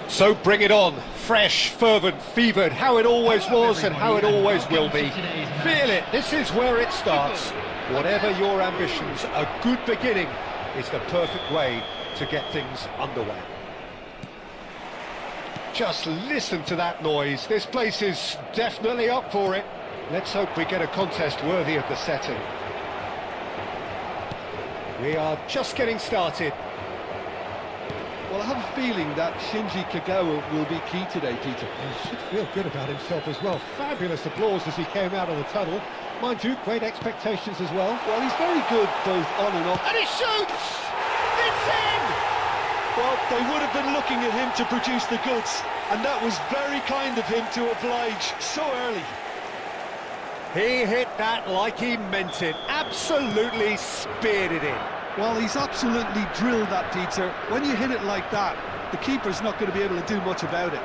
So bring it on, fresh, fervent, fevered, how it always was and how it always will be. Feel it, this is where it starts. Whatever your ambitions, a good beginning is the perfect way to get things underway. Just listen to that noise, this place is definitely up for it. Let's hope we get a contest worthy of the setting. We are just getting started. Well, I have a feeling that Shinji Kagawa will be key today, Peter. He should feel good about himself as well. Fabulous applause as he came out of the tunnel. Mind you, great expectations as well. Well, he's very good both on and off. And he shoots! It's in! Well, they would have been looking at him to produce the goods, and that was very kind of him to oblige so early. He hit that like he meant it. Absolutely speared it in. Well, he's absolutely drilled that, Peter. When you hit it like that, the keeper's not going to be able to do much about it.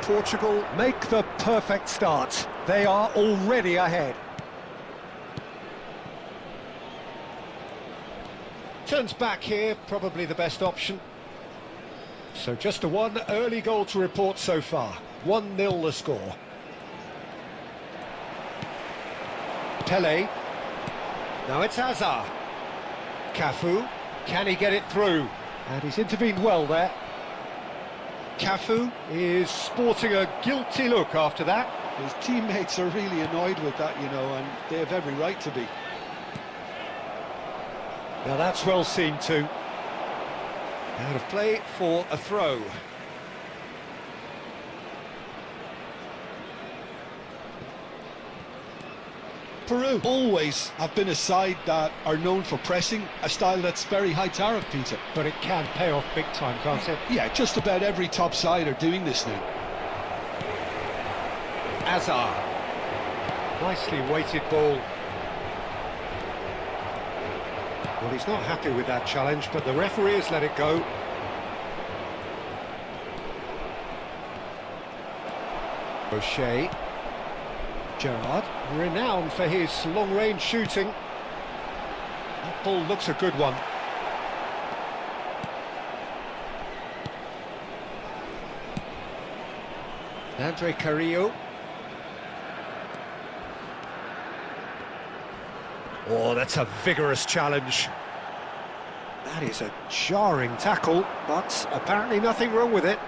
Portugal make the perfect start. They are already ahead. Turns back here, probably the best option. So just a one early goal to report so far. 1-0 the score. Pele. Now it's Hazard. Cafu, can he get it through? And he's intervened well there. Cafu is sporting a guilty look after that. His teammates are really annoyed with that, you know, and they have every right to be. Now that's well seen too. Out of play for a throw. Peru always have been a side that are known for pressing, a style that's very high tariff, Peter. But it can pay off big time, can't it? Yeah, just about every top side are doing this now. Hazard. Nicely weighted ball. Well, he's not happy with that challenge, but the referee has let it go. O'Shea. Gerrard, renowned for his long-range shooting. That ball looks a good one. Andre Carrillo. Oh, that's a vigorous challenge. That is a jarring tackle, but apparently nothing wrong with it.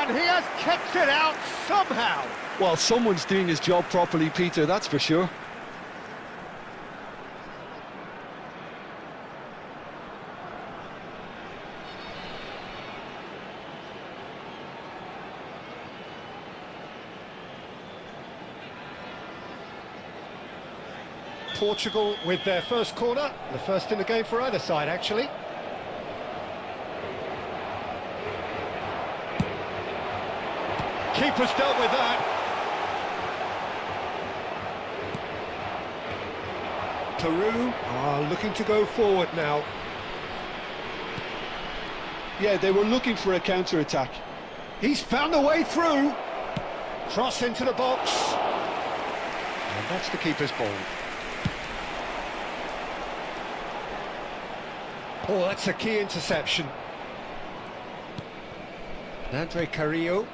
And he has kept it out somehow. Well, someone's doing his job properly, Peter, that's for sure. Portugal with their first corner, the first in the game for either side, actually. Keeper's dealt with that. Peru are looking to go forward now. Yeah, they were looking for a counter-attack. He's found a way through. Cross into the box. And that's the keeper's ball. Oh, that's a key interception. Andre Carrillo.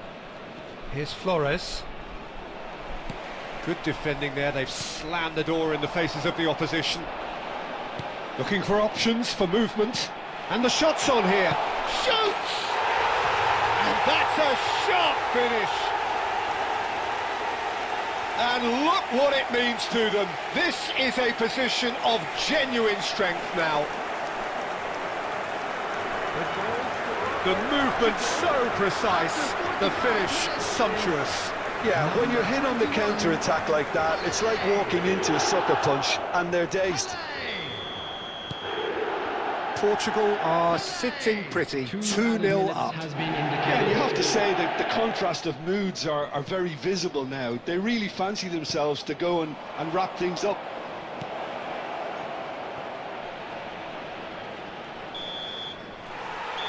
Here's Flores. Good defending there, they've slammed the door in the faces of the opposition. Looking for options, for movement. And the shot's on here. Shoots! And that's a sharp finish. And look what it means to them. This is a position of genuine strength now. The movement so precise, the finish sumptuous. Yeah, when you're hit on the counter-attack like that, it's like walking into a sucker punch, and they're dazed. Portugal are sitting pretty, 2-0 up. Yeah, and you have to say that the contrast of moods are very visible now. They really fancy themselves to go and wrap things up.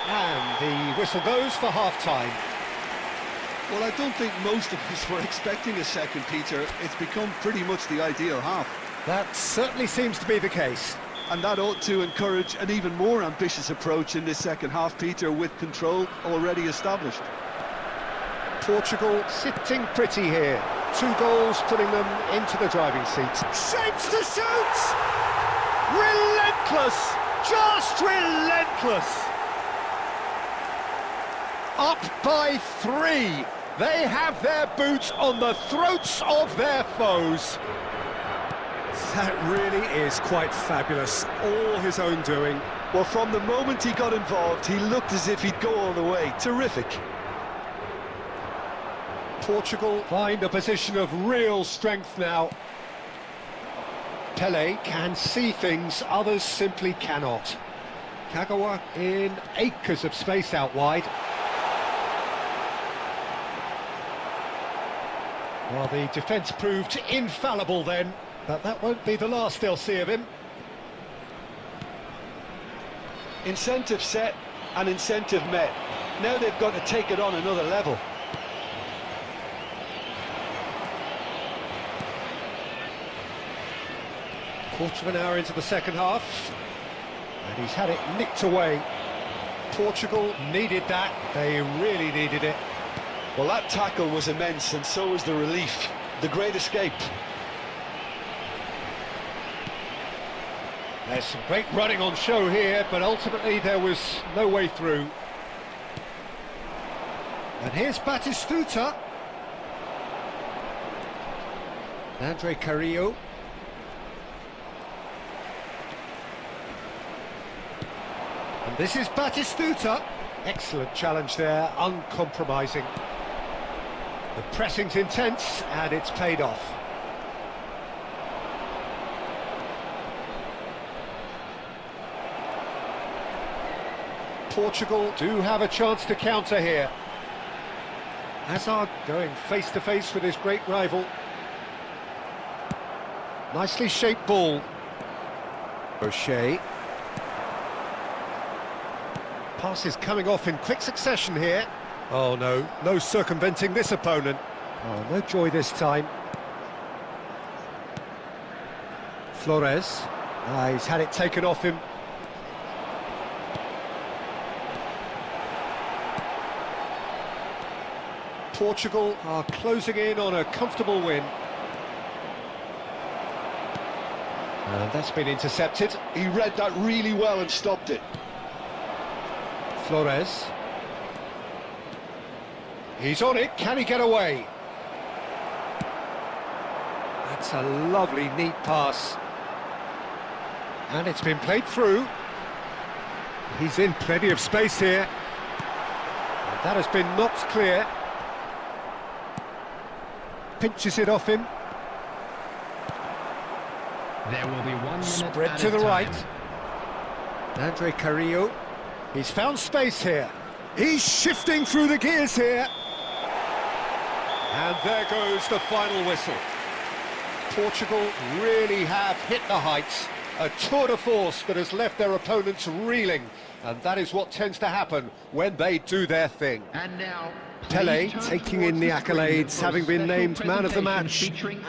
And the whistle goes for half-time. Well, I don't think most of us were expecting a second, Peter. It's become pretty much the ideal half. That certainly seems to be the case. And that ought to encourage an even more ambitious approach in this second half, Peter, with control already established. Portugal sitting pretty here. 2 goals putting them into the driving seat. Shapes to shoot! Relentless! Just relentless! Up by 3. They have their boots on the throats of their foes. That really is quite fabulous. All his own doing. Well, from the moment he got involved, he looked as if he'd go all the way. Terrific. Portugal find a position of real strength now. Pele can see things others simply cannot. Kagawa in acres of space out wide. Well, the defence proved infallible then, but that won't be the last they'll see of him. Incentive set and incentive met. Now they've got to take it on another level. Quarter of an hour into the second half, and he's had it nicked away. Portugal needed that, they really needed it. Well, that tackle was immense, and so was the relief. The great escape. There's some great running on show here, but ultimately there was no way through. And here's Batistuta. Andre Carrillo. And this is Batistuta. Excellent challenge there, uncompromising. The pressing's intense, and it's paid off. Portugal do have a chance to counter here. Hazard going face-to-face with his great rival. Nicely shaped ball. O'Shea. Passes coming off in quick succession here. Oh no, no circumventing this opponent. Oh, no joy this time. Flores. He's had it taken off him. Portugal are closing in on a comfortable win. And that's been intercepted. He read that really well and stopped it. Flores. He's on it, can he get away? That's a lovely, neat pass. And it's been played through. He's in plenty of space here. And that has been knocked clear. Pinches it off him. There will be 1 minute Spread to the right. Andre Carrillo. He's found space here. He's shifting through the gears here. And there goes the final whistle. Portugal really have hit the heights. A tour de force that has left their opponents reeling. And that is what tends to happen when they do their thing. And now, Pele please turn taking in towards the screen accolades, for a having been special named man of the match. presentation featuring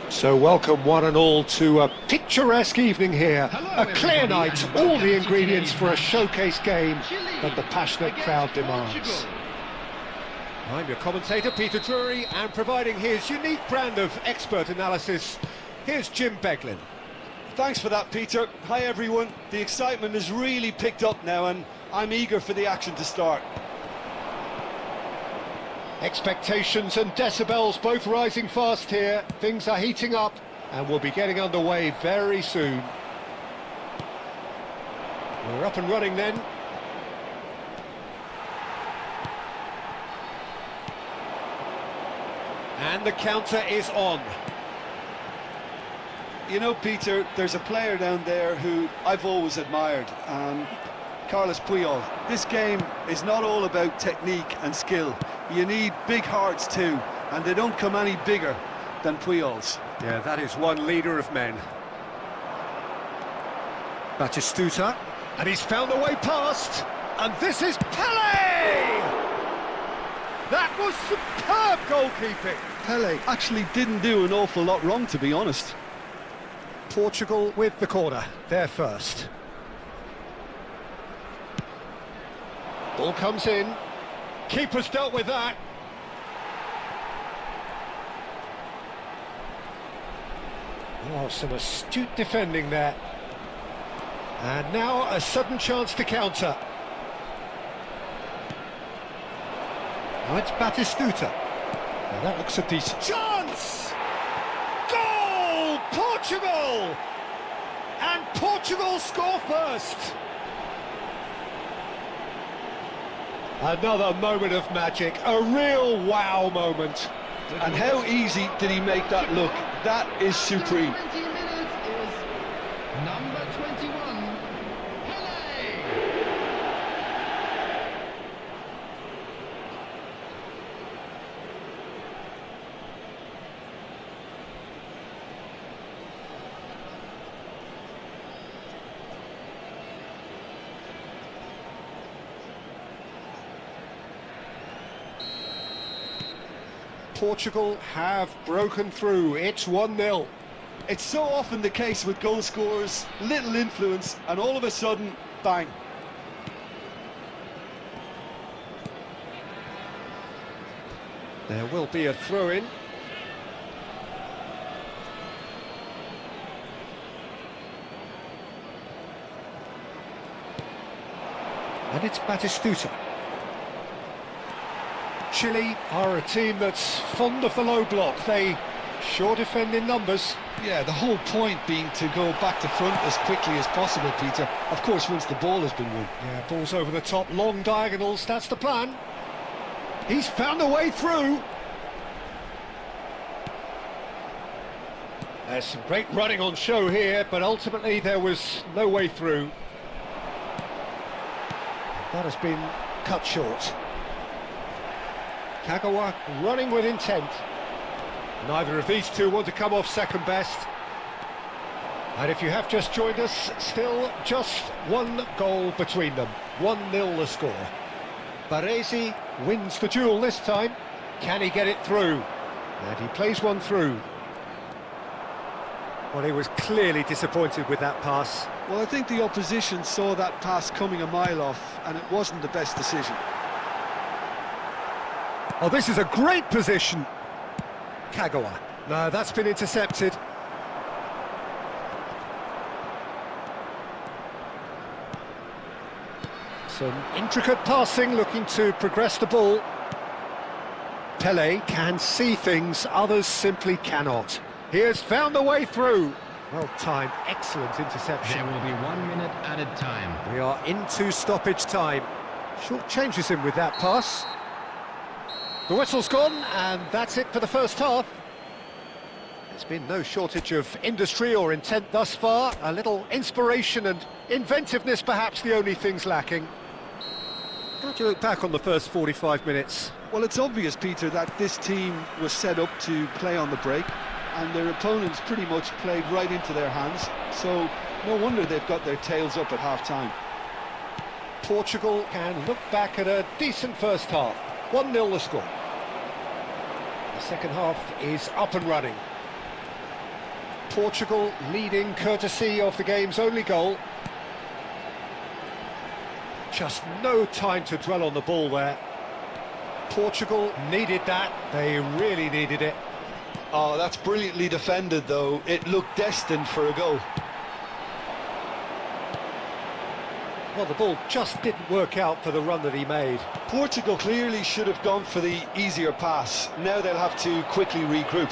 So welcome one and all to a picturesque evening here. A clear night, all the ingredients for a showcase game that the passionate crowd demands. I'm your commentator, Peter Drury, and providing his unique brand of expert analysis, here's Jim Beglin. Thanks for that, Peter. Hi, everyone. The excitement has really picked up now, and I'm eager for the action to start. Expectations and decibels both rising fast here. Things are heating up and we'll be getting underway very soon. We're up and running then. And the counter is on. You know, Peter, there's a player down there who I've always admired, Carlos Puyol. This game is not all about technique and skill. You need big hearts too, and they don't come any bigger than Puyol's. Yeah, that is one leader of men. Dstuds, and he's found a way past, and this is Pele! That was superb goalkeeping. Pele actually didn't do an awful lot wrong, to be honest. Portugal with the corner, they're first. Ball comes in. Keeper's dealt with that. Oh, some astute defending there. And now a sudden chance to counter. Now it's Dstuds. Now that looks a decent chance! Goal! Portugal! And Portugal score first! Another moment of magic, a real wow moment. And how easy did he make that look? That is supreme. 20 minutes is number 21, Pele. Portugal have broken through. It's 1-0. It's so often the case with goal scorers, little influence, and all of a sudden, bang. There will be a throw-in. And it's Batistuta. Chile are a team that's fond of the low block. They sure defend in numbers. Yeah, the whole point being to go back to front as quickly as possible, Peter. Of course, once the ball has been won. Yeah, ball's over the top, long diagonals, that's the plan. He's found a way through. There's some great running on show here, but ultimately there was no way through. That has been cut short. Kagawa running with intent. Neither of these two want to come off second best. And if you have just joined us, still just one goal between them. 1-0 the score. Baresi wins the duel this time. Can he get it through? And he plays one through. Well, he was clearly disappointed with that pass. Well, I think the opposition saw that pass coming a mile off, and it wasn't the best decision. Oh, this is a great position. Kagawa. No, that's been intercepted. Some intricate passing, looking to progress the ball. Pele can see things, others simply cannot. He has found a way through. Well timed, excellent interception. There will be 1 minute added time. We are into stoppage time. Short changes him with that pass. The whistle's gone, and that's it for the first half. There's been no shortage of industry or intent thus far. A little inspiration and inventiveness, perhaps the only things lacking. How do you look back on the first 45 minutes? Well, it's obvious, Peter, that this team was set up to play on the break, and their opponents pretty much played right into their hands, so no wonder they've got their tails up at half-time. Portugal can look back at a decent first half. 1-0 the score. The second half is up and running. Portugal leading courtesy of the game's only goal. Just no time to dwell on the ball there. Portugal needed that, they really needed it. Oh, that's brilliantly defended, though. It looked destined for a goal. Well, the ball just didn't work out for the run that he made. Portugal clearly should have gone for the easier pass. Now they'll have to quickly regroup.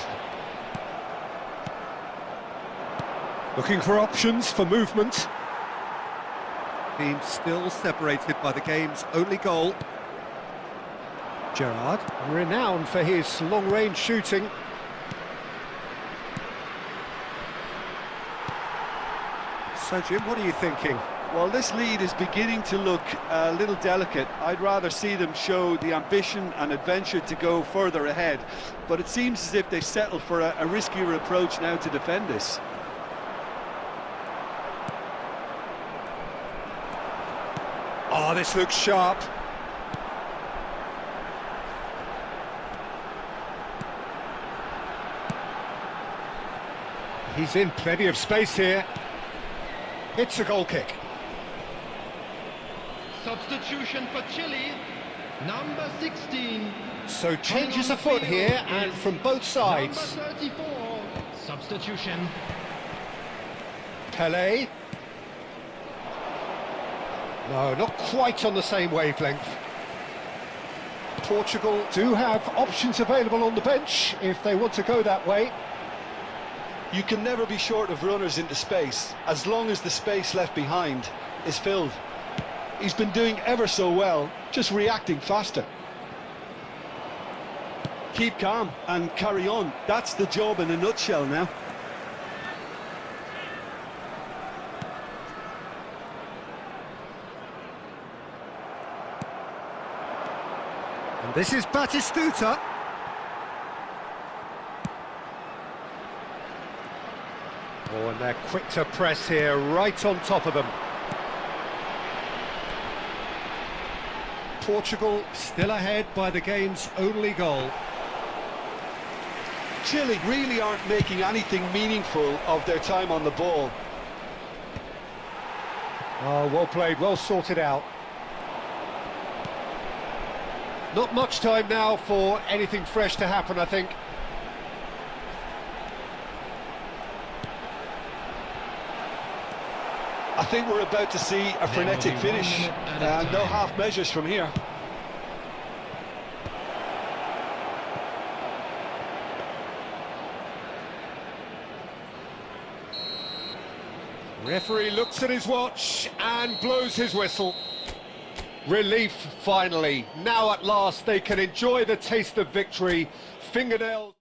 Looking for options for movement. Team still separated by the game's only goal. Gerrard, renowned for his long-range shooting. So, Jim, what are you thinking? Well, this lead is beginning to look a little delicate. I'd rather see them show the ambition and adventure to go further ahead. But it seems as if they've settled for a riskier approach now to defend this. Oh, this looks sharp. He's in plenty of space here. It's a goal kick. Substitution for Chile, number 16. So changes afoot here, and from both sides. Number 34, substitution. Pele. No, not quite on the same wavelength. Portugal do have options available on the bench if they want to go that way. You can never be short of runners into space, as long as the space left behind is filled. He's been doing ever so well, just reacting faster. Keep calm and carry on. That's the job in a nutshell now. And this is Batistuta. Oh, and they're quick to press here, right on top of them. Portugal still ahead by the game's only goal. Chile really aren't making anything meaningful of their time on the ball. Oh, well played, well sorted out. Not much time now for anything fresh to happen, I think. I think we're about to see a frenetic finish, and no half measures from here. Referee looks at his watch and blows his whistle. Relief, finally. Now at last they can enjoy the taste of victory. Fingernails.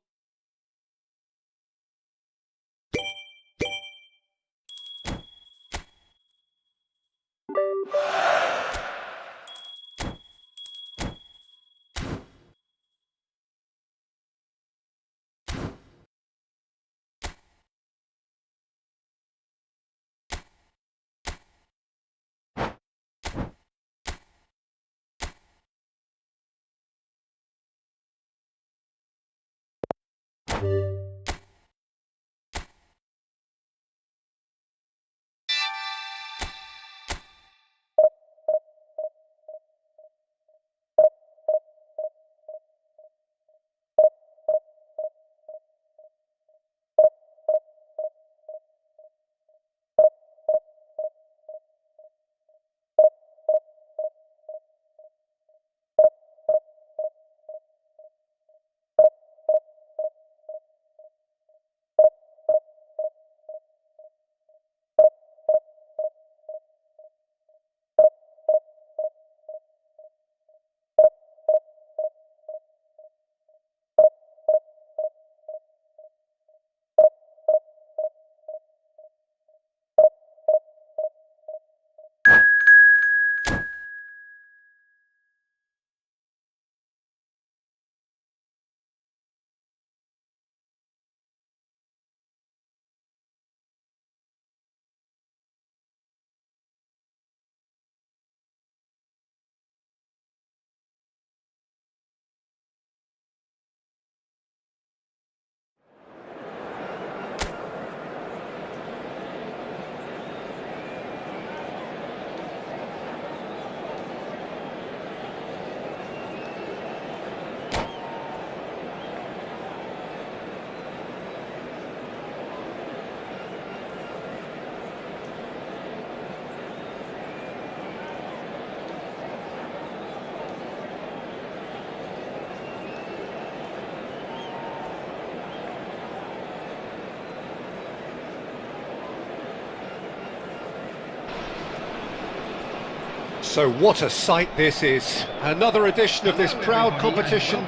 So what a sight this is. Another edition of this proud competition,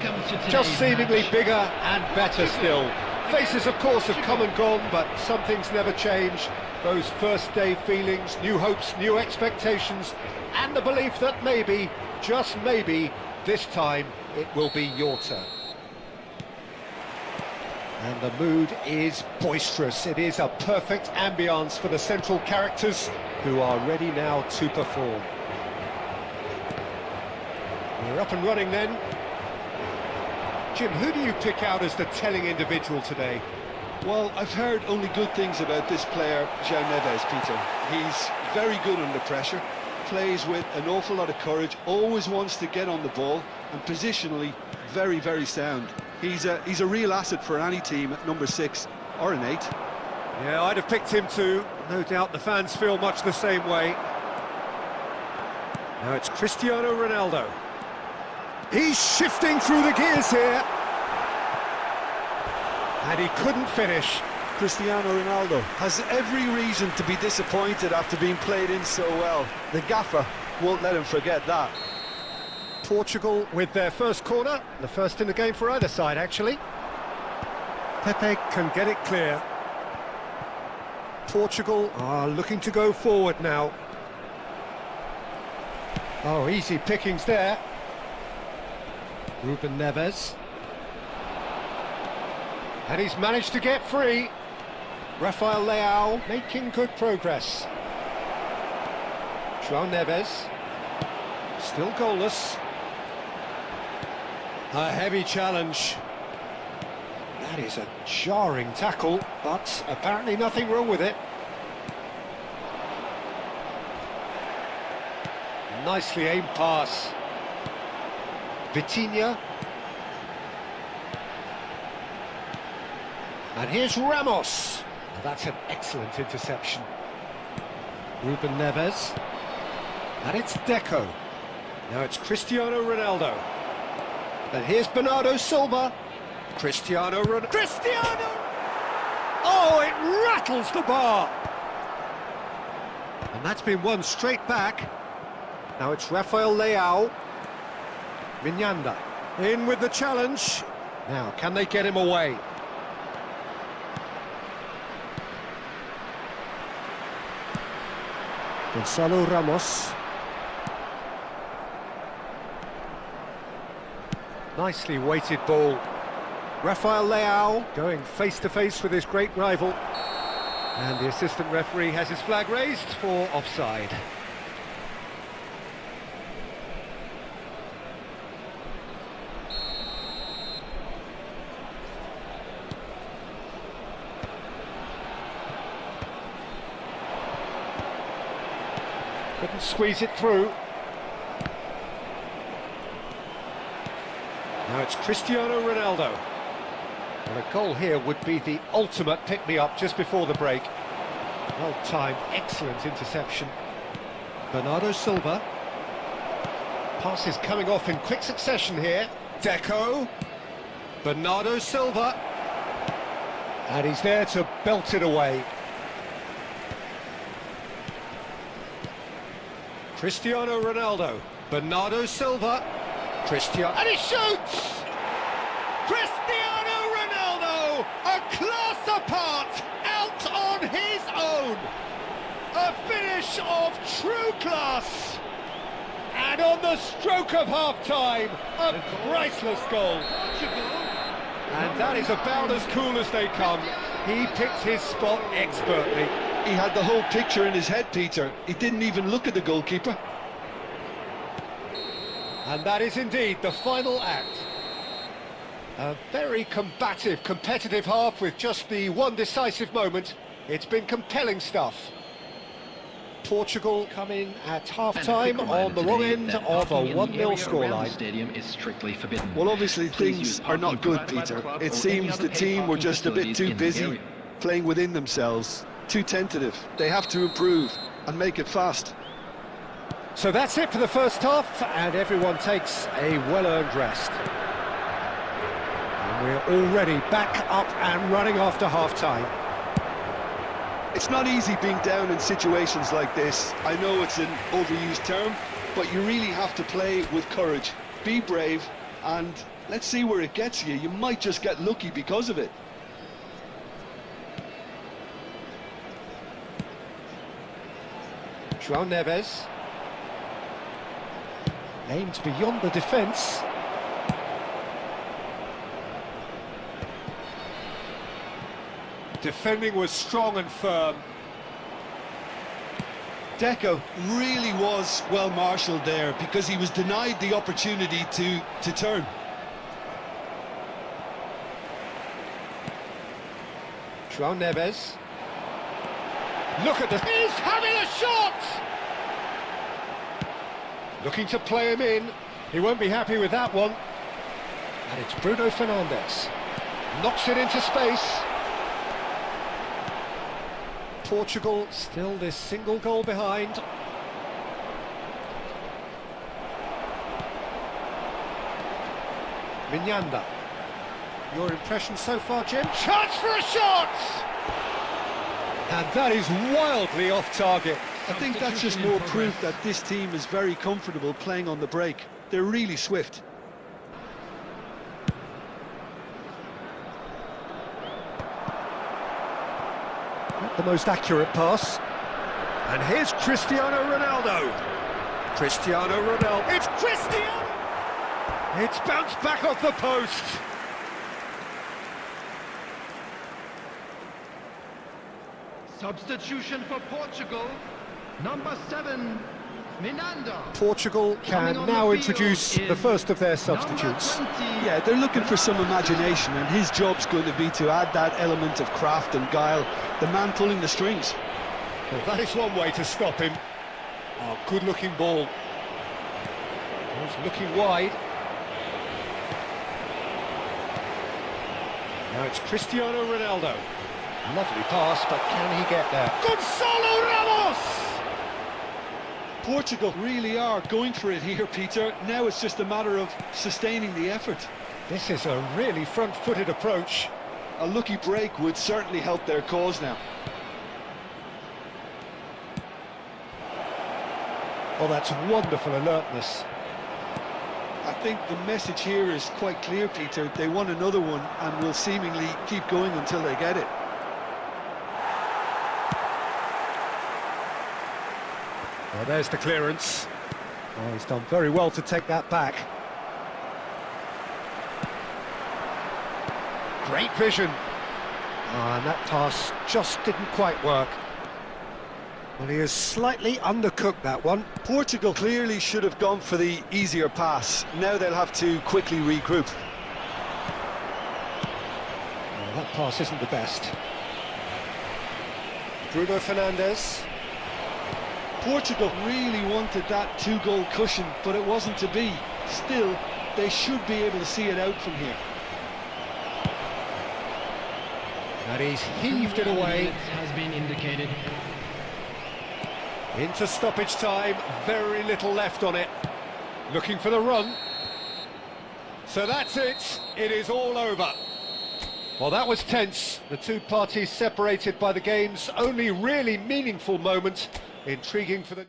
just seemingly bigger and better still. Faces, of course, have come and gone, but some things never change. Those first day feelings, new hopes, new expectations, and the belief that maybe, just maybe, this time it will be your turn. And the mood is boisterous. It is a perfect ambience for the central characters who are ready now to perform. We're up and running then. Jim, who do you pick out as the telling individual today? Well, I've heard only good things about this player, João Neves, Peter. He's very good under pressure, plays with an awful lot of courage, always wants to get on the ball, and positionally, very, very sound. He's a real asset for any team at number 6 or an 8. Yeah, I'd have picked him too. No doubt the fans feel much the same way. Now it's Cristiano Ronaldo. He's shifting through the gears here. And he couldn't finish. Cristiano Ronaldo has every reason to be disappointed after being played in so well. The gaffer won't let him forget that. Portugal with their first corner, the first in the game for either side actually. Pepe can get it clear. Portugal are looking to go forward now. Oh, easy pickings there. Ruben Neves. And he's managed to get free. Rafael Leao making good progress. João Neves. Still goalless. A heavy challenge. That is a jarring tackle, but apparently nothing wrong with it. Nicely aimed pass. Vitinha. And here's Ramos. Well, that's an excellent interception. Ruben Neves. And it's Deco. Now it's Cristiano Ronaldo. And here's Bernardo Silva. Cristiano Ronaldo. Cristiano! Oh, it rattles the bar. And that's been won straight back. Now it's Rafael Leao. Mignanda. In with the challenge. Now, can they get him away? Gonzalo Ramos. Nicely weighted ball. Rafael Leao going face-to-face with his great rival. And the assistant referee has his flag raised for offside. Couldn't squeeze it through. Now it's Cristiano Ronaldo. Well, a goal here would be the ultimate pick-me-up just before the break. Well-timed, excellent interception. Bernardo Silva. Pass is coming off in quick succession here. Deco. Bernardo Silva. And he's there to belt it away. Cristiano Ronaldo. Bernardo Silva. Cristiano. And he shoots! Cristiano Ronaldo, a class apart, out on his own. A finish of true class. And on the stroke of half-time, a priceless goal. And that is about as cool as they come. He picked his spot expertly. He had the whole picture in his head, Peter. He didn't even look at the goalkeeper. And that is indeed the final act. A very combative, competitive half with just the one decisive moment. It's been compelling stuff. Portugal come in at half-time on the wrong end of a 1-0 scoreline. Stadium is strictly forbidden. Well, obviously things are not good, Peter. It seems the team were just a bit too busy playing within themselves. Too tentative. They have to improve and make it fast. So that's it for the first half, and everyone takes a well-earned rest. And we're already back up and running after half-time. It's not easy being down in situations like this. I know it's an overused term, but you really have to play with courage. Be brave, and let's see where it gets you. You might just get lucky because of it. João Neves. Aimed beyond the defence. Defending was strong and firm. Deco really was well marshalled there because he was denied the opportunity to turn. João Neves. Look at this. He's having a shot! Looking to play him in. He won't be happy with that one. And it's Bruno Fernandes. Knocks it into space. Portugal still this single goal behind. Mignanda. Your impression so far, Jim? Chance for a shot! And that is wildly off target. I think that's just more proof that this team is very comfortable playing on the break. They're really swift. Not the most accurate pass. And here's Cristiano Ronaldo. Cristiano Ronaldo. It's Cristiano! It's bounced back off the post. Substitution for Portugal. Number 7, Portugal can now introduce the first of their substitutes. Yeah, they're looking for some imagination, and his job's going to be to add that element of craft and guile, the man pulling the strings. Well, that is one way to stop him. Oh, good-looking ball. He's looking wide. Now it's Cristiano Ronaldo. Lovely pass, but can he get there? Gonzalo Ramos! Portugal really are going for it here, Peter. Now it's just a matter of sustaining the effort. This is a really front-footed approach. A lucky break would certainly help their cause now. Oh, that's wonderful alertness. I think the message here is quite clear, Peter. They want another one and will seemingly keep going until they get it. Well, there's the clearance. Oh, he's done very well to take that back. Great vision. Oh, and that pass just didn't quite work. Well, he has slightly undercooked that one. Portugal clearly should have gone for the easier pass. Now they'll have to quickly regroup. Well, that pass isn't the best. Bruno Fernandes. Portugal really wanted that two-goal cushion, but it wasn't to be. Still, they should be able to see it out from here. And he's heaved it away. Has been indicated. Into stoppage time, very little left on it. Looking for the run. So that's it, it is all over. Well, that was tense. The two parties separated by the game's only really meaningful moment. Intriguing for the...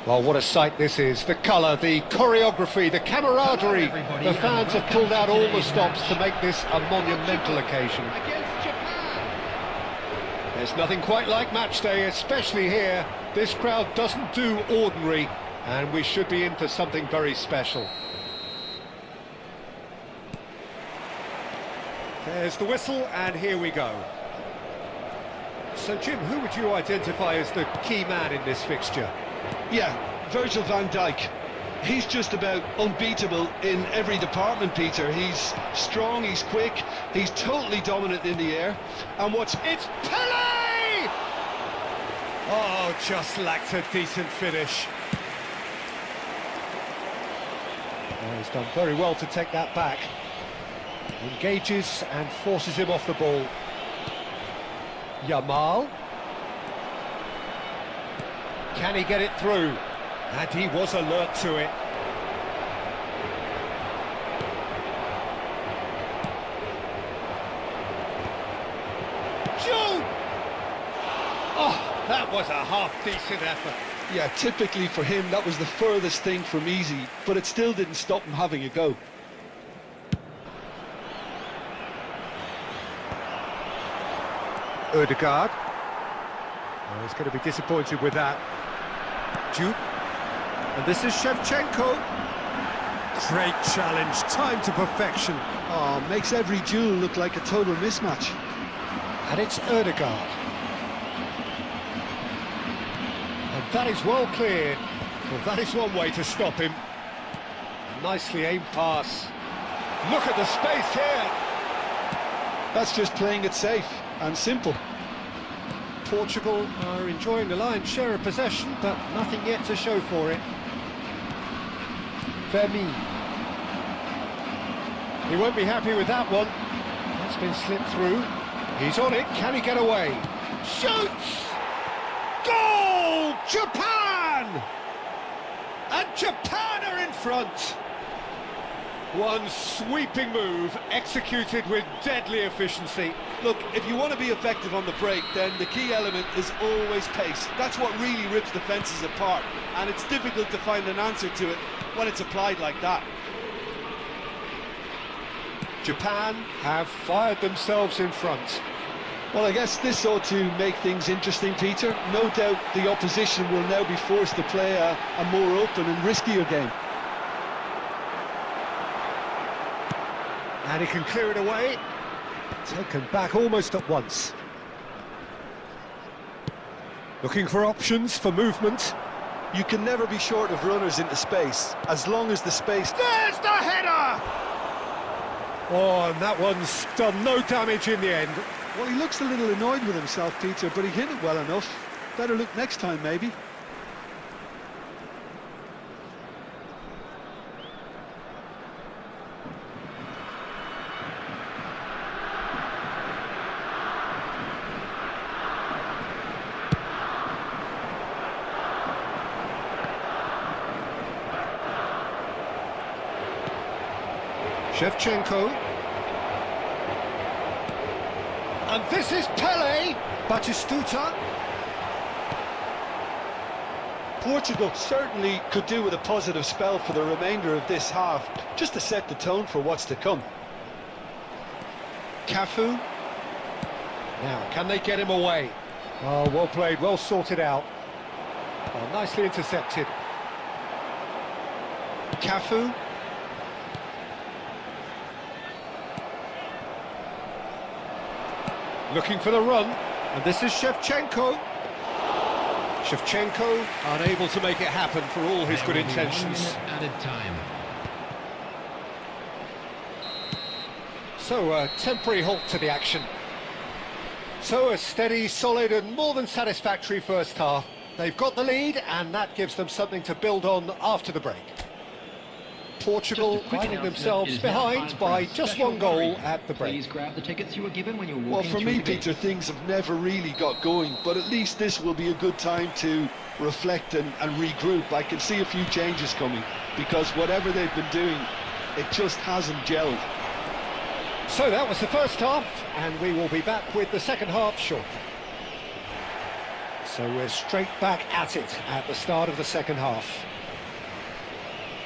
Well, what a sight this is. The colour, the choreography, the camaraderie. The fans have pulled out all the stops to make this a monumental occasion. There's nothing quite like match day, especially here. This crowd doesn't do ordinary, and we should be in for something very special. There's the whistle, and here we go. So, Jim, who would you identify as the key man in this fixture? Yeah, Virgil van Dijk. He's just about unbeatable in every department, Peter. He's strong, he's quick, he's totally dominant in the air. And It's Pele! Oh, just lacked a decent finish. Oh, he's done very well to take that back. Engages and forces him off the ball. Yamal. Can he get it through? And he was alert to it. Shoot! Oh, that was a half-decent effort. yeah, typically for him, that was the furthest thing from easy, but it still didn't stop him having a go. Ødegaard. Oh, he's going to be disappointed with that. Jude. And this is Shevchenko. Great challenge, time to perfection. Oh, makes every duel look like a total mismatch. And it's Ødegaard. And that is well cleared. Well, that is one way to stop him. Nicely aimed pass. Look at the space here. That's just playing it safe and simple. Portugal are enjoying the lion's share of possession, but nothing yet to show for it. Vermi. He won't be happy with that one. That's been slipped through. He's on it. Can he get away? Shoots! Goal! Japan! And Japan are in front. One sweeping move, executed with deadly efficiency. Look, if you want to be effective on the break, then the key element is always pace. That's what really rips defences apart, and it's difficult to find an answer to it when it's applied like that. Japan have fired themselves in front. Well, I guess this ought to make things interesting, Peter. No doubt the opposition will now be forced to play a more open and riskier game. And he can clear it away. Taken back almost at once. Looking for options, for movement. You can never be short of runners into space, as long as the space... There's the header! Oh, and that one's done no damage in the end. Well, he looks a little annoyed with himself, Peter, but he hit it well enough. Better look next time, maybe. Shevchenko. And this is Pele. Batistuta. Portugal certainly could do with a positive spell for the remainder of this half, just to set the tone for what's to come. Cafu. Now, can they get him away? Oh, well played, well sorted out. Oh, nicely intercepted. Cafu. Looking for the run, and this is Shevchenko. Shevchenko Unable to make it happen for all his good intentions. Added time. So a temporary halt to the action. So a steady, solid and more than satisfactory first half. They've got the lead and that gives them something to build on after the break. Portugal finding themselves behind by just one goal at the break. Please grab the tickets you were given when you were walking Well, for through me, the gate. Peter, things have never really got going, but at least this will be a good time to reflect and regroup. I can see a few changes coming, because whatever they've been doing, it just hasn't gelled. So that was the first half, and we will be back with the second half shortly. So we're straight back at it at the start of the second half.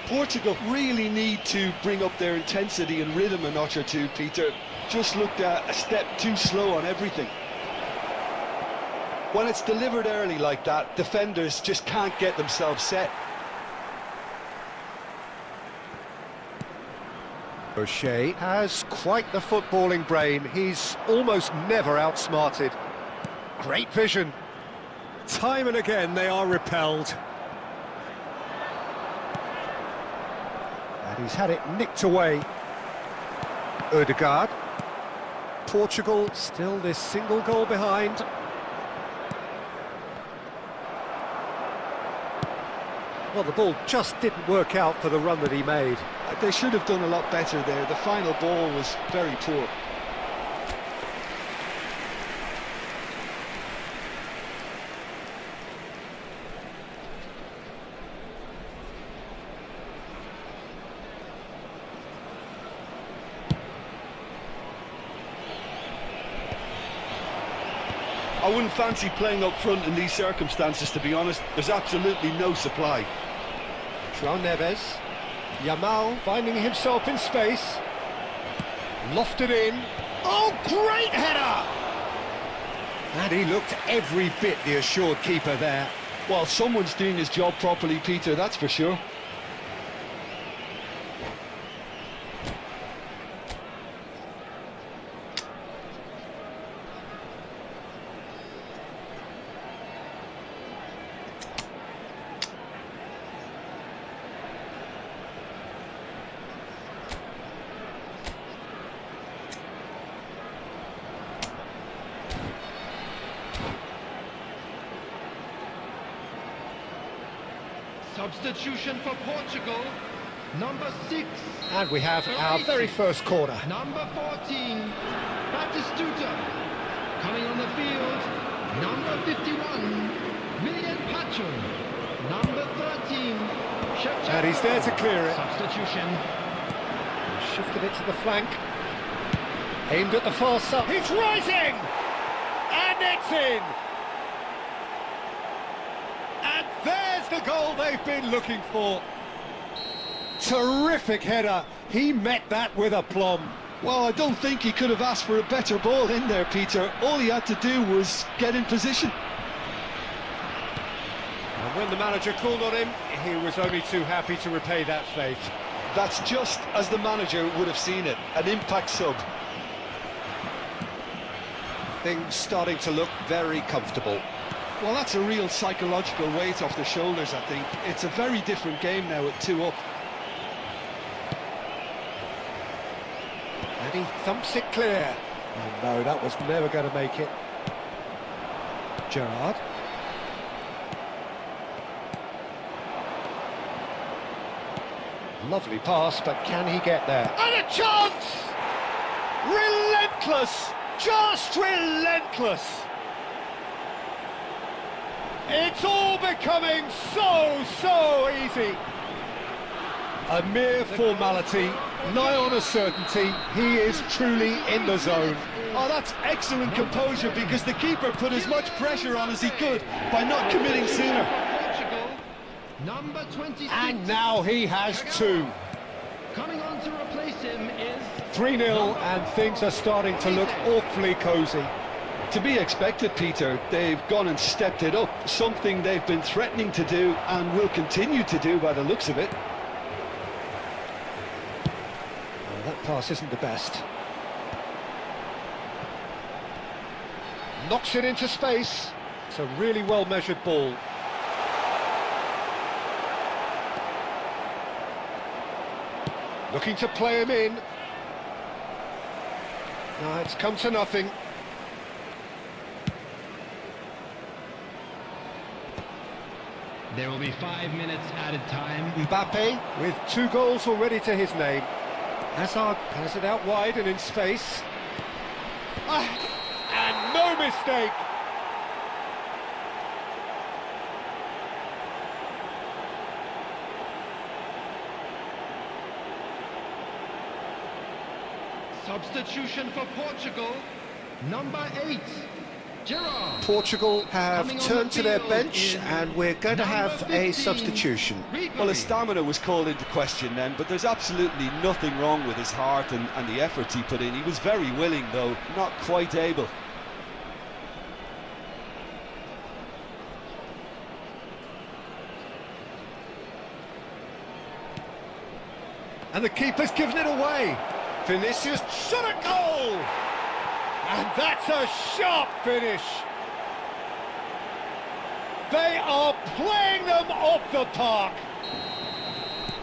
Portugal really need to bring up their intensity and rhythm a notch or two, Peter. Just looked a step too slow on everything. When it's delivered early like that, defenders just can't get themselves set. O'Shea has quite the footballing brain. He's almost never outsmarted. Great vision. Time and again they are repelled. And he's had it nicked away. Odegaard. Portugal still this single goal behind. Well, the ball just didn't work out for the run that he made. They should have done a lot better there. The final ball was very poor. I wouldn't fancy playing up front in these circumstances, to be honest. There's absolutely no supply. João Neves. Yamal finding himself in space. Lofted in. Oh, great header! And he looked every bit the assured keeper there. Well, someone's doing his job properly, Peter, that's for sure. Substitution for Portugal, number 6. And we have our very first corner. Number 14, Dstuds. Coming on the field, number 51, William Pacho. Number 13, Shevchenko. And he's there to clear it. Substitution. Shifted it to the flank. Aimed at the far side. He's rising! And it's in! And there's the goal they've been looking for. Terrific header. He met that with aplomb. Well, I don't think he could have asked for a better ball in there, Peter. All he had to do was get in position. And when the manager called on him, he was only too happy to repay that fate. That's just as the manager would have seen it, an impact sub. Things starting to look very comfortable. Well, that's a real psychological weight off the shoulders, I think. It's a very different game now at 2 up. And he thumps it clear. Oh no, that was never going to make it. Gerrard. Lovely pass, but can he get there? And a chance! Relentless! Just relentless! It's all becoming so easy. A mere formality, nigh on a certainty. He is truly in the zone. Oh, that's excellent composure, because the keeper put as much pressure on as he could by not committing sooner. Portugal, number 26. And now he has 2. Coming on to replace him is 3-0, and things are starting to look awfully cosy. To be expected, Peter. They've gone and stepped it up, something they've been threatening to do and will continue to do by the looks of it. Oh, that pass isn't the best. Knocks it into space. It's a really well-measured ball. Looking to play him in. No, it's come to nothing. There will be 5 minutes added time. Mbappe with 2 goals already to his name. Hazard has it out wide and in space. And no mistake! Substitution for Portugal, number 8, Gerrard. Portugal have Coming on turned the to their field bench, is and we're going to have number a 15, substitution. Well, his stamina was called into question then, but there's absolutely nothing wrong with his heart and the efforts he put in. He was very willing, though, not quite able. And the keeper's given it away. Vinicius shot a goal! And that's a sharp finish. They are playing them off the park.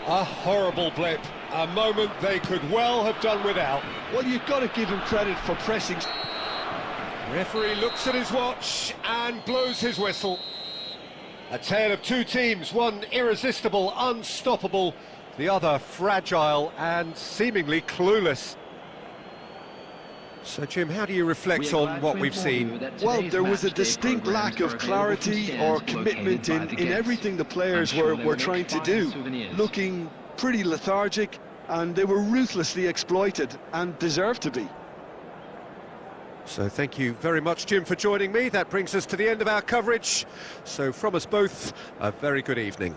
A horrible blip. A moment they could well have done without. Well, you've got to give him credit for pressing. Referee looks at his watch and blows his whistle. A tale of two teams, one irresistible, unstoppable, the other fragile and seemingly clueless. So, Jim, how do you reflect on what we've seen? Well, there was a distinct lack of clarity or commitment in everything the players were trying to do. Looking pretty lethargic, and they were ruthlessly exploited and deserved to be. So thank you very much, Jim, for joining me. That brings us to the end of our coverage. So from us both, a very good evening.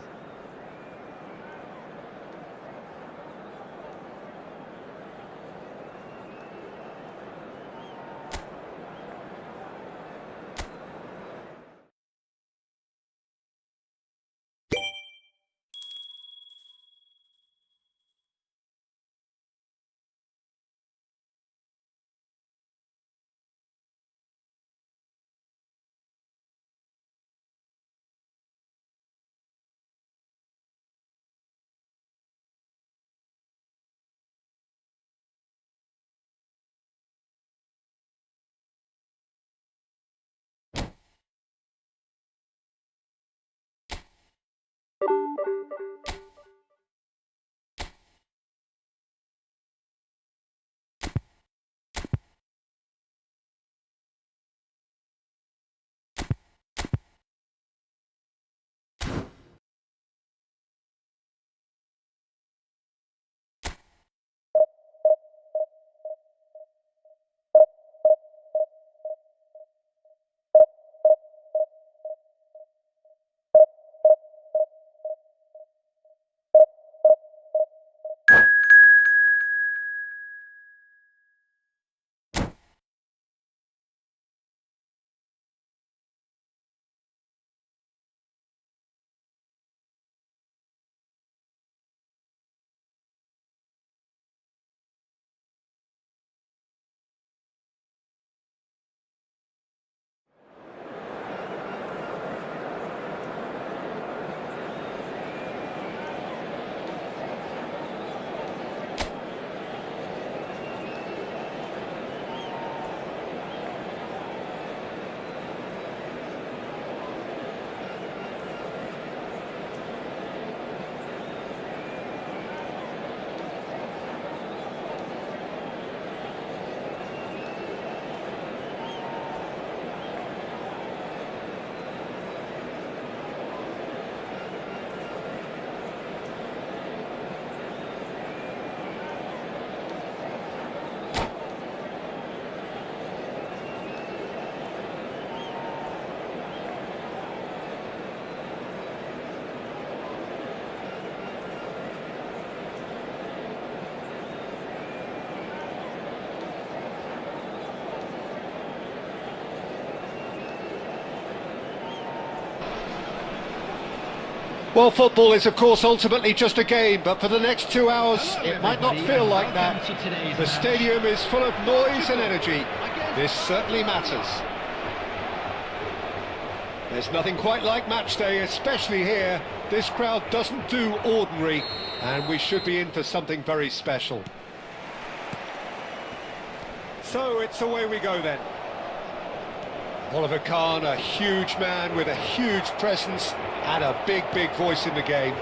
Well, football is, of course, ultimately just a game, but for the next 2 hours, it might not feel like that. The stadium is full of noise and energy. This certainly matters. There's nothing quite like match day, especially here. This crowd doesn't do ordinary, and we should be in for something very special. So it's away we go then. Oliver Kahn, a huge man with a huge presence and a big, big voice in the game.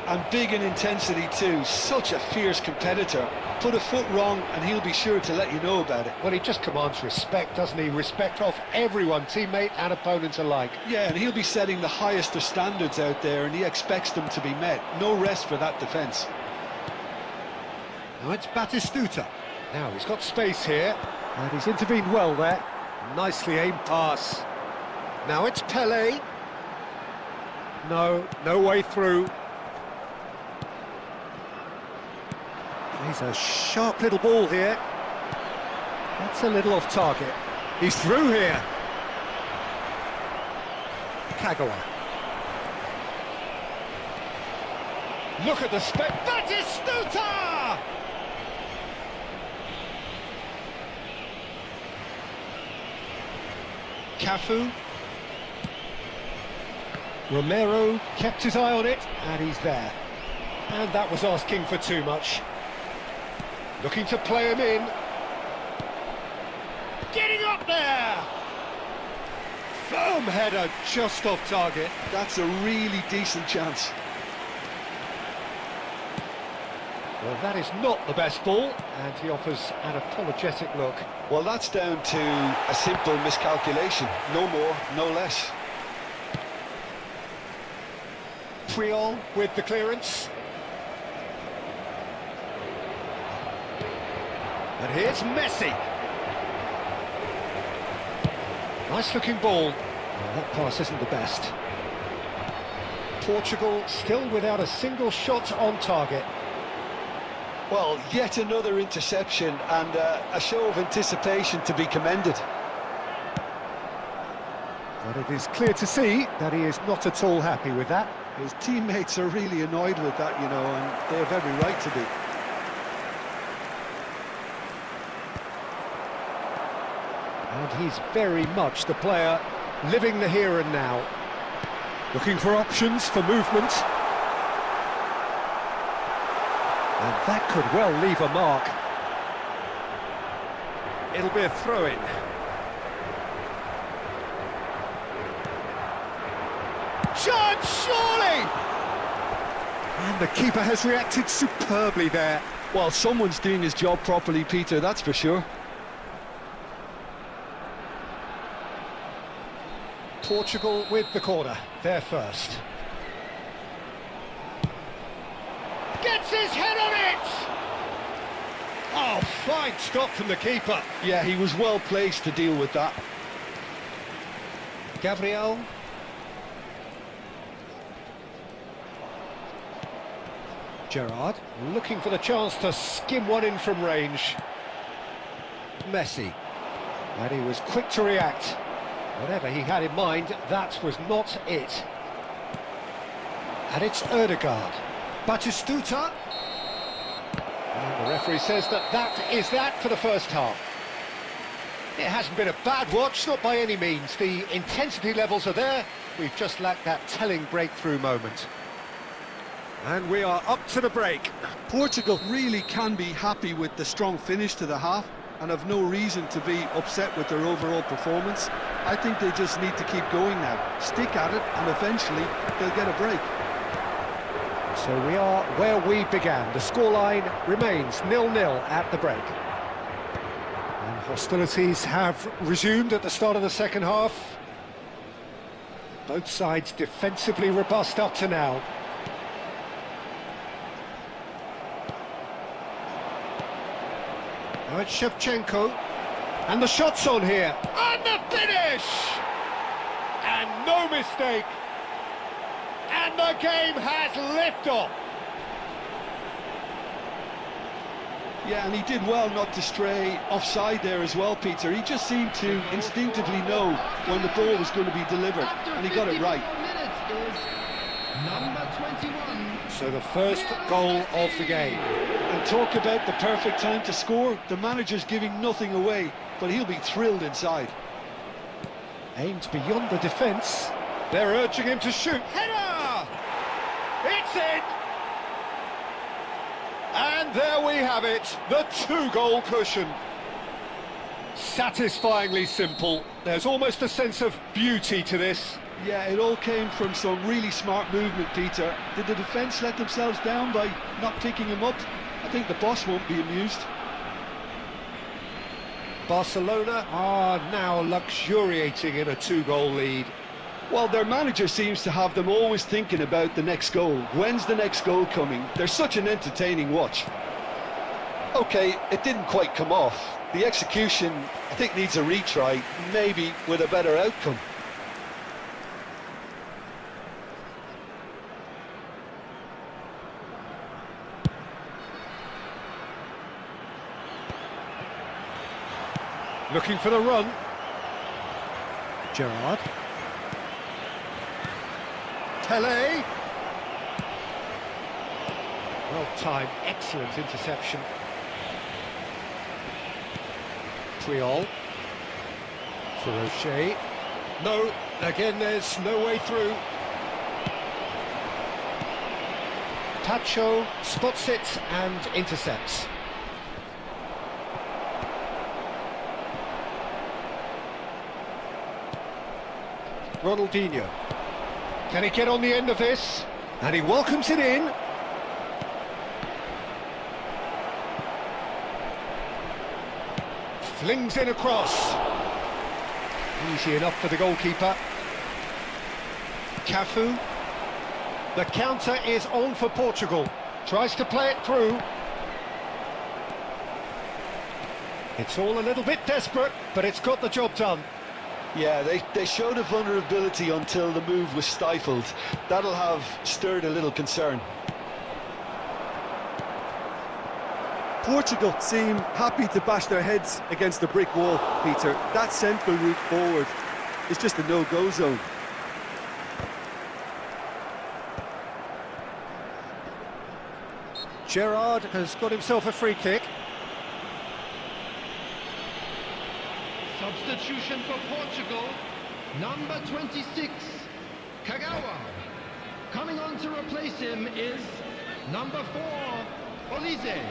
And big in intensity too, such a fierce competitor. Put a foot wrong and he'll be sure to let you know about it. Well, he just commands respect, doesn't he? Respect off everyone, teammate and opponent alike. Yeah, and he'll be setting the highest of standards out there, and he expects them to be met. No rest for that defence. Now it's Batistuta. Now he's got space here, and he's intervened well there. Nicely aimed pass. Now it's Pele. No way through. He's a sharp little ball here. That's a little off target. He's through here. Kagawa. Look at the spec. That is Dstuds! Cafu. Romero kept his eye on it, and he's there. And that was asking for too much. Looking to play him in. Getting up there! Firm header, just off target. That's a really decent chance. Well, that is not the best ball, and he offers an apologetic look. Well, that's down to a simple miscalculation. No more, no less. Puyol with the clearance. And here's Messi. Nice looking ball. Well, that pass isn't the best. Portugal still without a single shot on target. Well, yet another interception and a show of anticipation to be commended. But it is clear to see that he is not at all happy with that. His teammates are really annoyed with that, you know, and they have every right to be. And he's very much the player living the here and now. Looking for options for movement. And that could well leave a mark. It'll be a throw-in. Chance, surely! And the keeper has reacted superbly there. Well, someone's doing his job properly, Peter, that's for sure. Portugal with the corner, they're first. Gets his head on it! Oh, fine stop from the keeper. Yeah, he was well placed to deal with that. Gabriel. Gerrard looking for the chance to skim one in from range. Messi. And he was quick to react. Whatever he had in mind, that was not it. And it's Ødegaard. Batistuta. And the referee says that is that for the first half. It hasn't been a bad watch, not by any means. The intensity levels are there. We've just lacked that telling breakthrough moment. And we are up to the break. Portugal really can be happy with the strong finish to the half and have no reason to be upset with their overall performance. I think they just need to keep going now, stick at it, and eventually they'll get a break. So we are where we began. The scoreline remains 0-0 at the break. And hostilities have resumed at the start of the second half. Both sides defensively robust up to now. Now it's Shevchenko, and the shot's on here, and the finish! And no mistake, and the game has liftoff. Yeah, and he did well not to stray offside there as well, Peter. He just seemed to instinctively know when the ball was going to be delivered, and he got it right. Number 21. So the first goal of the game. And talk about the perfect time to score. The manager's giving nothing away, but he'll be thrilled inside. Aimed beyond the defence. They're urging him to shoot. Header! It's in! And there we have it, the two-goal cushion. Satisfyingly simple. There's almost a sense of beauty to this. Yeah, it all came from some really smart movement, Peter. Did the defence let themselves down by not picking him up? I think the boss won't be amused. Barcelona are now luxuriating in a two-goal lead. Well, their manager seems to have them always thinking about the next goal. When's the next goal coming? They're such an entertaining watch. OK, it didn't quite come off, The execution, I think, needs a retry, maybe with a better outcome. Looking for the run. Gerrard. Tele. Well timed, excellent interception. Puyol. For O'Shea. No, again there's no way through. Tacho spots it and intercepts. Ronaldinho. Can he get on the end of this? And he welcomes it in. Flings in across. Easy enough for the goalkeeper. Cafu. The counter is on for Portugal. Tries to play it through. It's all a little bit desperate, but it's got the job done. Yeah, they showed a vulnerability until the move was stifled. That'll have stirred a little concern. Portugal seem happy to bash their heads against the brick wall, Peter. That central route forward is just a no-go zone. Gerrard has got himself a free kick. Substitution for Portugal, number 26, Kagawa. Coming on to replace him is number 4, Olise.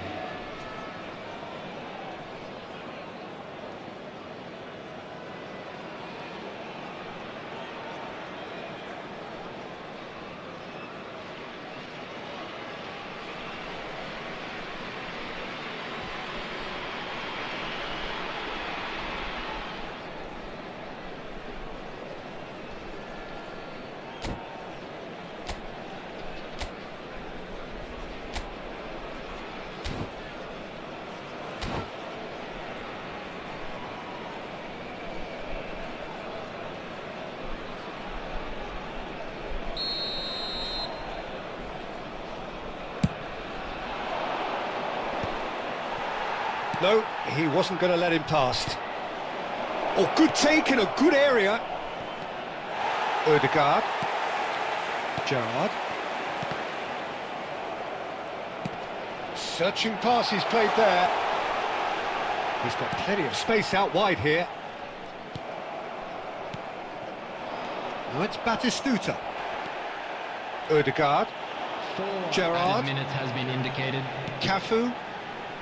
No, he wasn't going to let him past. Oh, good take in a good area. Odegaard. Gerrard. Searching pass he's played there. He's got plenty of space out wide here. Now it's Batistuta. Odegaard. 4 Gerrard. added minutes has been indicated. Cafu.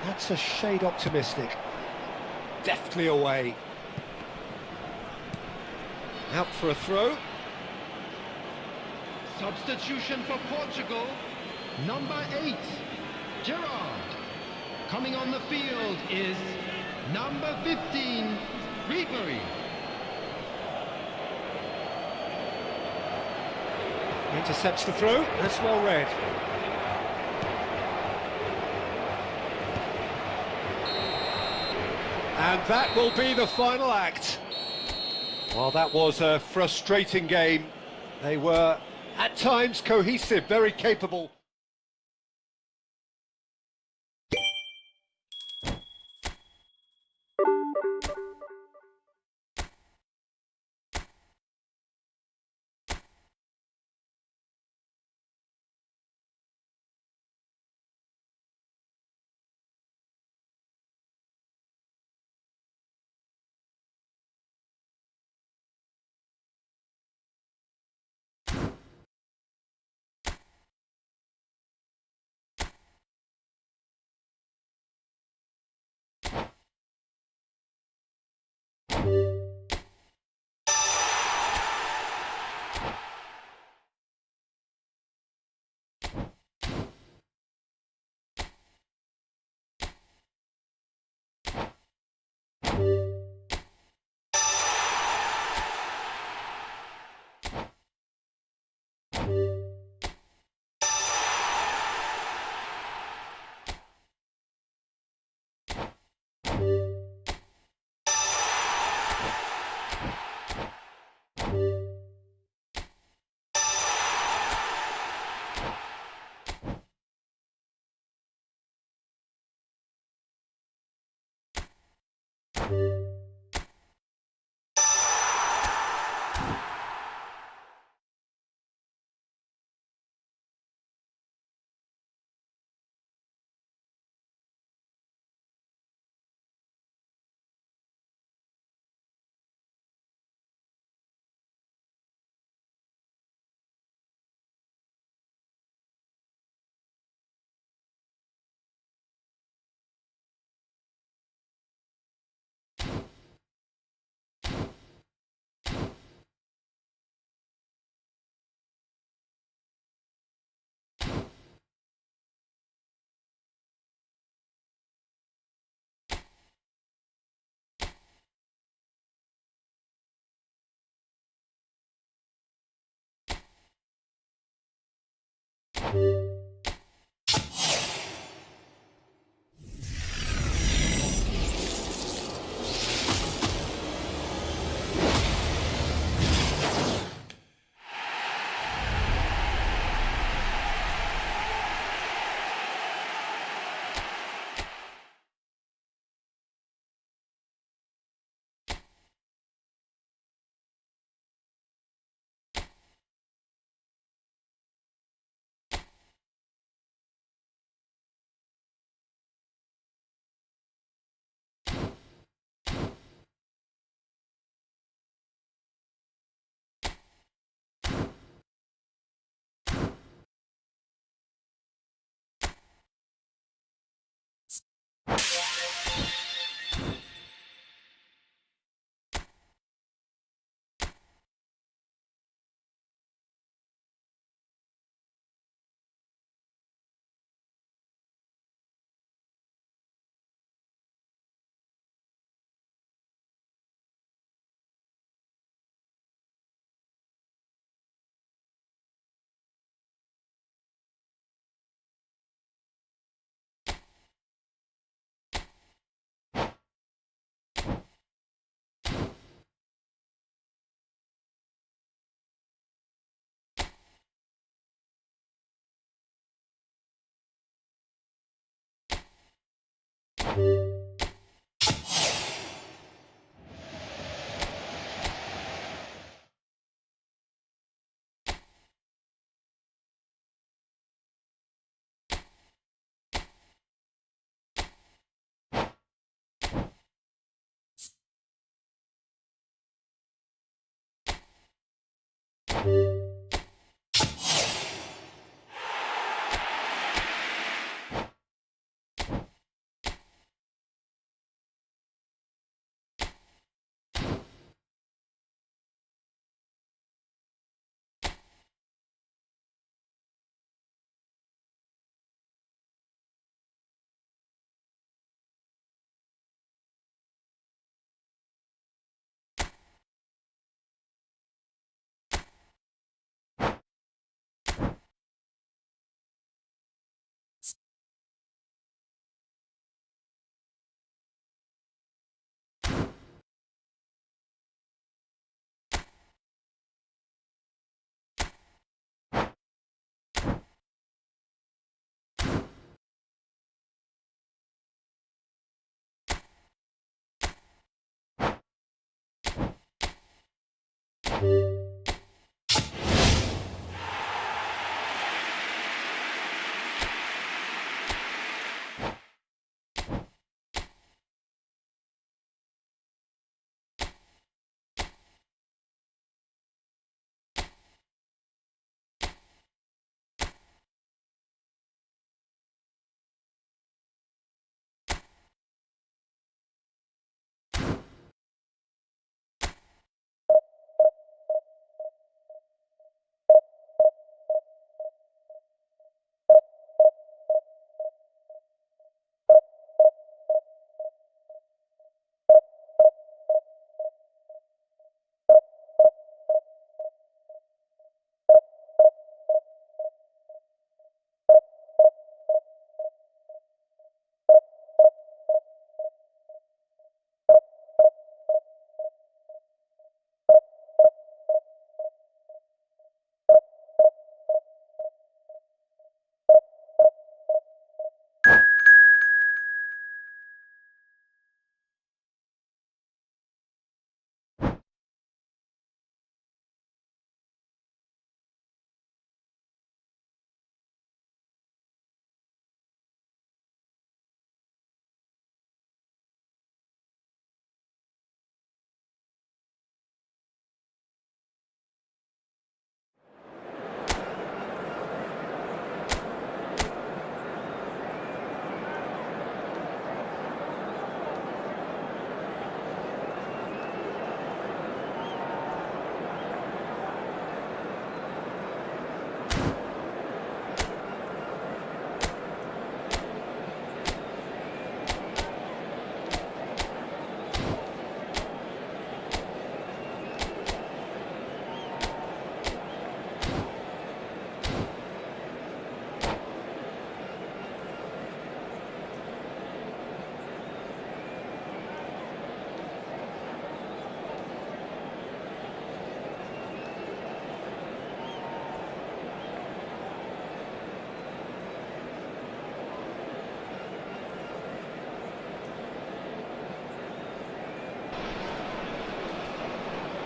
That's a shade optimistic. Deftly away. Out for a throw. Substitution for Portugal, number 8, Gerrard. Coming on the field is number 15, Ribery. Intercepts the throw. That's well read. And that will be the final act. Well, that was a frustrating game. They were, at times, cohesive, very capable.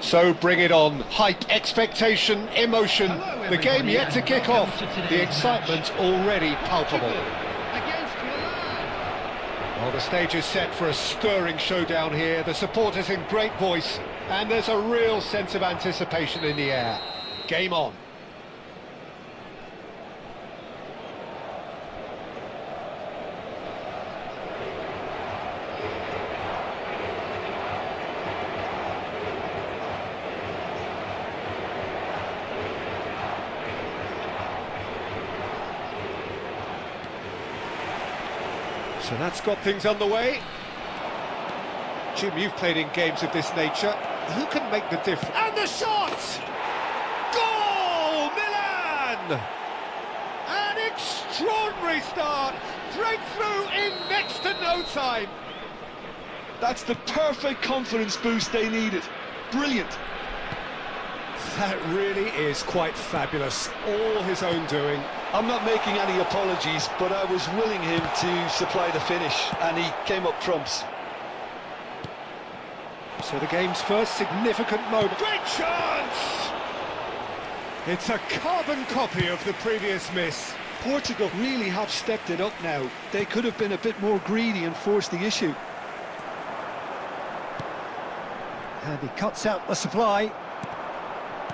So bring it on. Hype, expectation, emotion. Hello, The game everybody, yet to and kick welcome off. to today's The excitement already palpable. Against Milan. Well, the stage is set for a stirring showdown here. The supporters in great voice, and there's a real sense of anticipation in the air. Game on. So that's got things underway. Jim, you've played in games of this nature. Who can make the difference? And the shot! Goal! Milan! An extraordinary start. Breakthrough in next to no time. That's the perfect confidence boost they needed. Brilliant. That really is quite fabulous. All his own doing. I'm not making any apologies, but I was willing him to supply the finish, and he came up trumps. So the game's first significant moment. Great chance! It's a carbon copy of the previous miss. Portugal really have stepped it up now. They could have been a bit more greedy and forced the issue. And he cuts out the supply.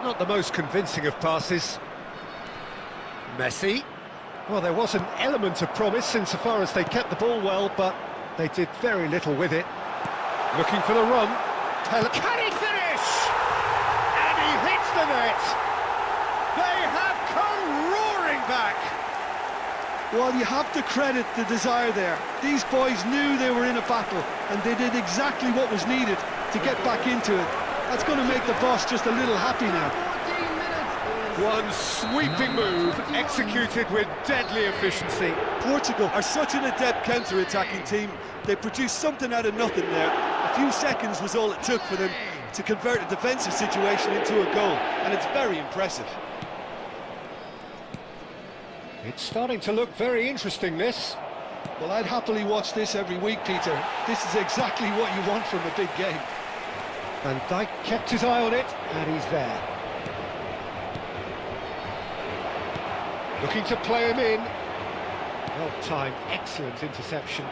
Not the most convincing of passes. Messi. Well, there was an element of promise insofar as they kept the ball well, but they did very little with it. Looking for the run. Can he finish? And he hits the net. They have come roaring back. Well, you have to credit the desire there. These boys knew they were in a battle, and they did exactly what was needed to get back into it. That's going to make the boss just a little happy now. 14 minutes. One sweeping move executed with deadly efficiency. Portugal are such an adept counter-attacking team. They produced something out of nothing there. A few seconds was all it took for them to convert a defensive situation into a goal, and it's very impressive. It's starting to look very interesting, this. Well, I'd happily watch this every week, Peter. This is exactly what you want from a big game. Van Dijk kept his eye on it, and he's there. Looking to play him in. Well-timed, excellent interception.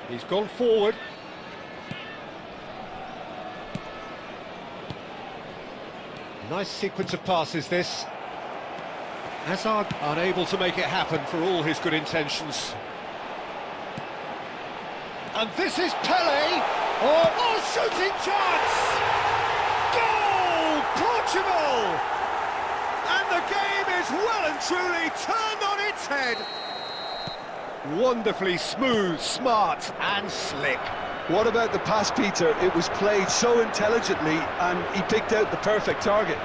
He's gone forward. Nice sequence of passes, this. Hazard unable to make it happen for all his good intentions. And this is Pele. Oh, shooting chance! Goal! Portugal! And the game is well and truly turned on its head. Wonderfully smooth, smart and slick. What about the pass, Peter? It was played so intelligently, and he picked out the perfect target.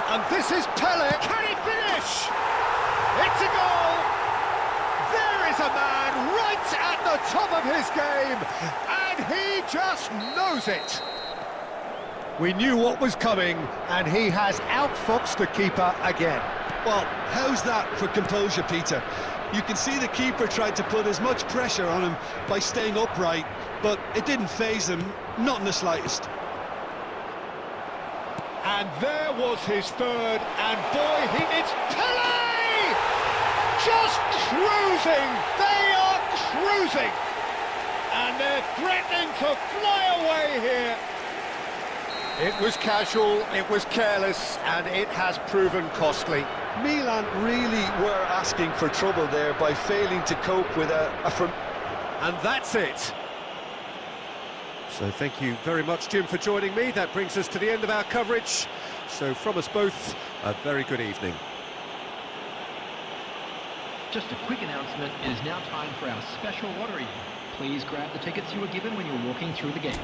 And this is Pele. Can he finish? It's a goal! There is a man right at the top of his game, and he just knows it. We knew what was coming, and he has outfoxed the keeper again. Well, how's that for composure, Peter? You can see the keeper tried to put as much pressure on him by staying upright, but it didn't faze him, not in the slightest. And there was his third, and boy, it's Pele! Just cruising! They are cruising! And they're threatening to fly away here. It was casual, it was careless, and it has proven costly. Milan really were asking for trouble there by failing to cope with And that's it. So thank you very much, Jim, for joining me. That brings us to the end of our coverage. So from us both, a very good evening. Just a quick announcement, it is now time for our special lottery. Please grab the tickets you were given when you were walking through the gates.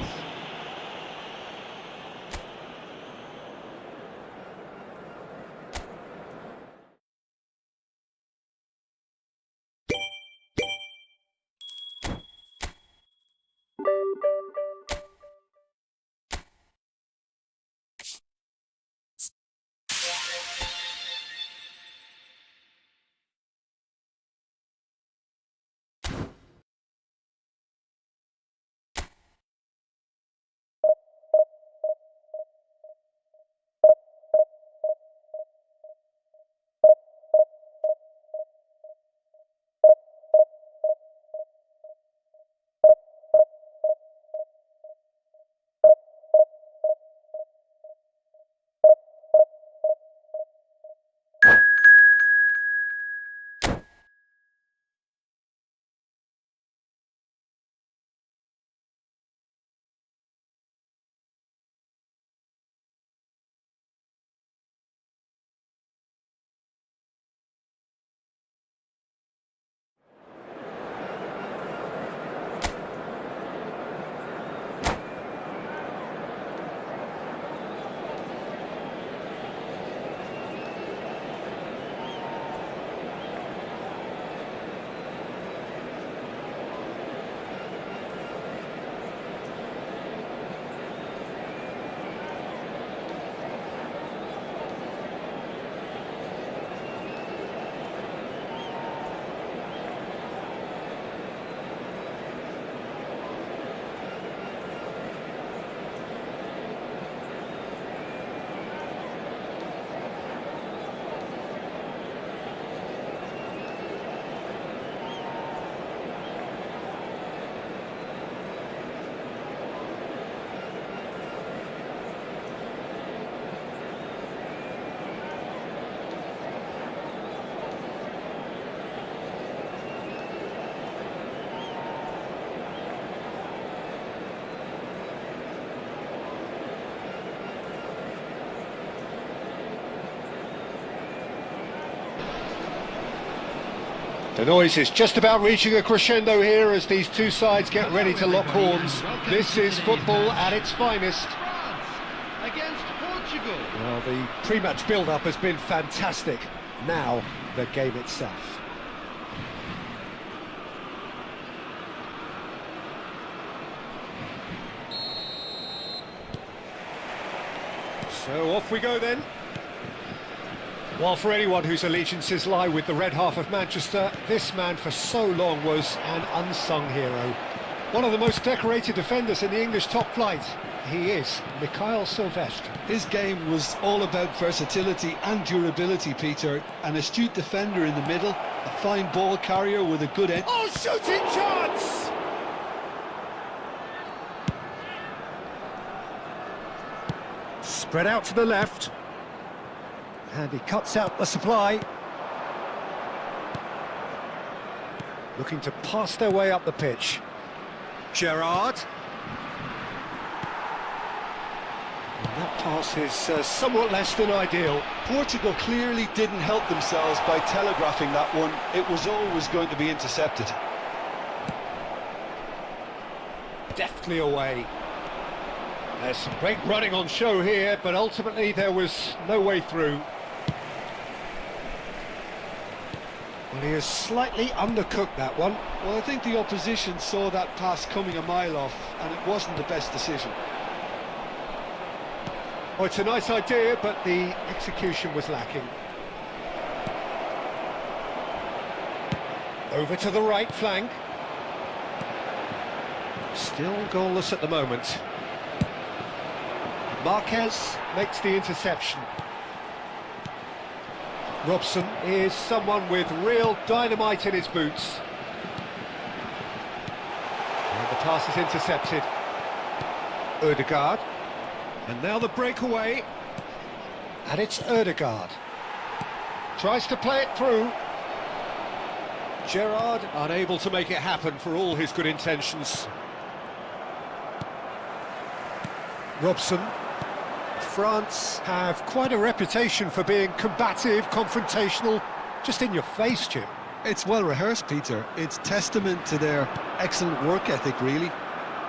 The noise is just about reaching a crescendo here as these two sides get ready to lock horns. This is football at its finest. France against Portugal. Well, the pre-match build-up has been fantastic. Now, the game itself. So off we go then. Well, for anyone whose allegiances lie with the red half of Manchester, this man for so long was an unsung hero. One of the most decorated defenders in the English top flight. He is Mikhail Silvestre. His game was all about versatility and durability, Peter. An astute defender in the middle, a fine ball carrier with a good end. Oh, shooting chance! Spread out to the left. And he cuts out the supply. Looking to pass their way up the pitch. Gerrard. And that pass is somewhat less than ideal. Portugal clearly didn't help themselves by telegraphing that one. It was always going to be intercepted. Deftly away. There's some great running on show here, but ultimately there was no way through. Well, he has slightly undercooked that one. Well, I think the opposition saw that pass coming a mile off, and it wasn't the best decision. Oh, it's a nice idea, but the execution was lacking. Over to the right flank. Still goalless at the moment. Marquez makes the interception. Robson is someone with real dynamite in his boots. And the pass is intercepted. Ødegaard. And now the breakaway. And it's Ødegaard. Tries to play it through. Gerrard unable to make it happen for all his good intentions. Robson. France have quite a reputation for being combative, confrontational, just in your face, Jim. It's well rehearsed, Peter. It's testament to their excellent work ethic, really.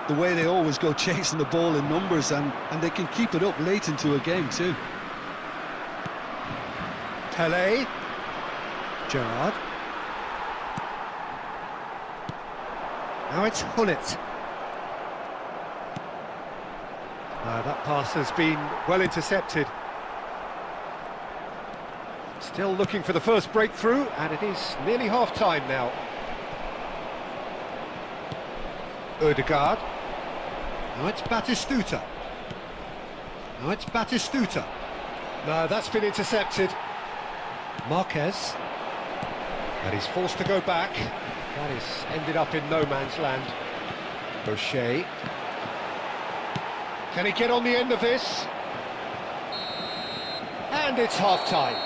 The way they always go chasing the ball in numbers, and they can keep it up late into a game too. Pelé. Gerrard. Now it's Hullet. That pass has been well intercepted. Still looking for the first breakthrough, and it is nearly half-time now. Ødegaard. Now it's Batistuta. No, that's been intercepted. Marquez. And he's forced to go back. That is ended up in no man's land. Boucher. Can he get on the end of this? And it's half-time.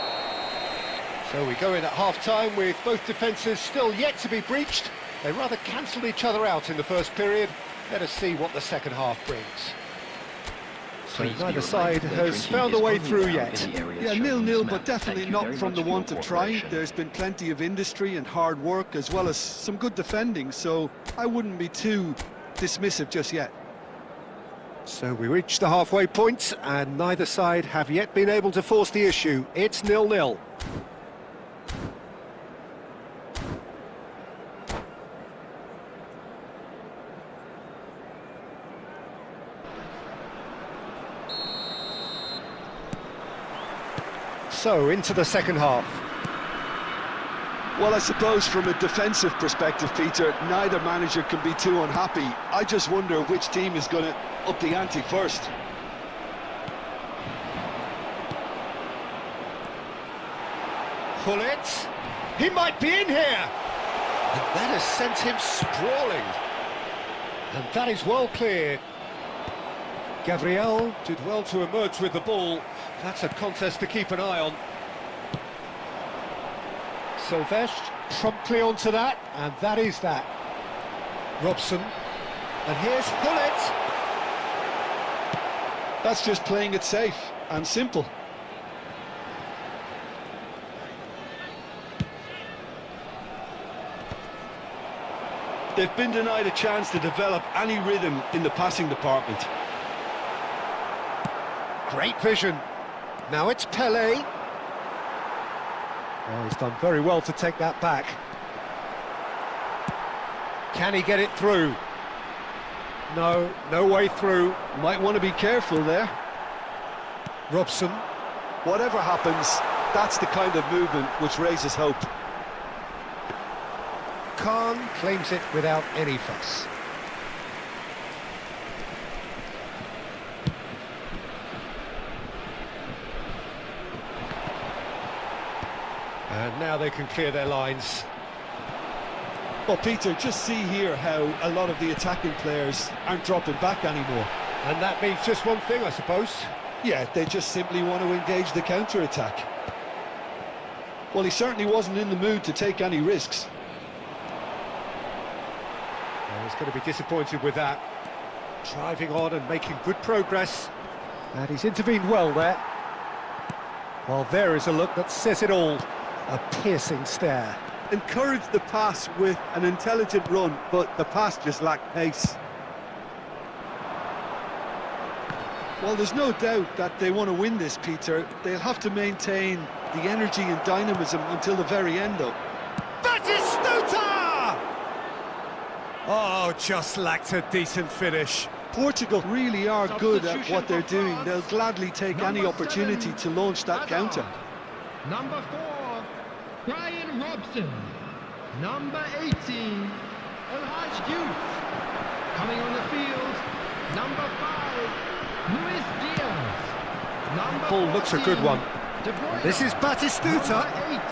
So we go in at half-time with both defences still yet to be breached. They rather cancelled each other out in the first period. Let us see what the second half brings. So neither side has found a way through yet. Yeah, 0-0, but definitely not from the want of trying. There's been plenty of industry and hard work, as well as some good defending, so I wouldn't be too dismissive just yet. So we reach the halfway point, and neither side have yet been able to force the issue. It's 0-0. So, into the second half. Well, I suppose from a defensive perspective, Peter, neither manager can be too unhappy. I just wonder which team is going to up the ante first. Hullet. He might be in here. And that has sent him sprawling. And that is well cleared. Gabriel did well to emerge with the ball. That's a contest to keep an eye on. Silvestre promptly onto that, and that is that. Robson. And here's Hullet. That's just playing it safe and simple. They've been denied a chance to develop any rhythm in the passing department. Great vision. Now it's Pele. Oh, he's done very well to take that back. Can he get it through? No, no way through. Might want to be careful there. Robson. Whatever happens, that's the kind of movement which raises hope. Khan claims it without any fuss. And now they can clear their lines. Well, Peter, just see here how a lot of the attacking players aren't dropping back anymore. And that means just one thing, I suppose. Yeah, they just simply want to engage the counter-attack. Well, he certainly wasn't in the mood to take any risks. Well, he's going to be disappointed with that. Driving on and making good progress. And he's intervened well there. Well, there is a look that says it all. A piercing stare. Encouraged the pass with an intelligent run, but the pass just lacked pace. Well, there's no doubt that they want to win this, Peter. They'll have to maintain the energy and dynamism until the very end, though. Batistuta! Oh, just lacked a decent finish. Portugal really are good at what they're doing. They'll gladly take any Number opportunity 7, to launch that Hazard. counter. Number 4, Brian Robson. Number 18, Elhaj Youth. Coming on the field, number 5, Luis Diaz. Number Ball looks a good 14, one. De Bruyne. This is Batistuta. Number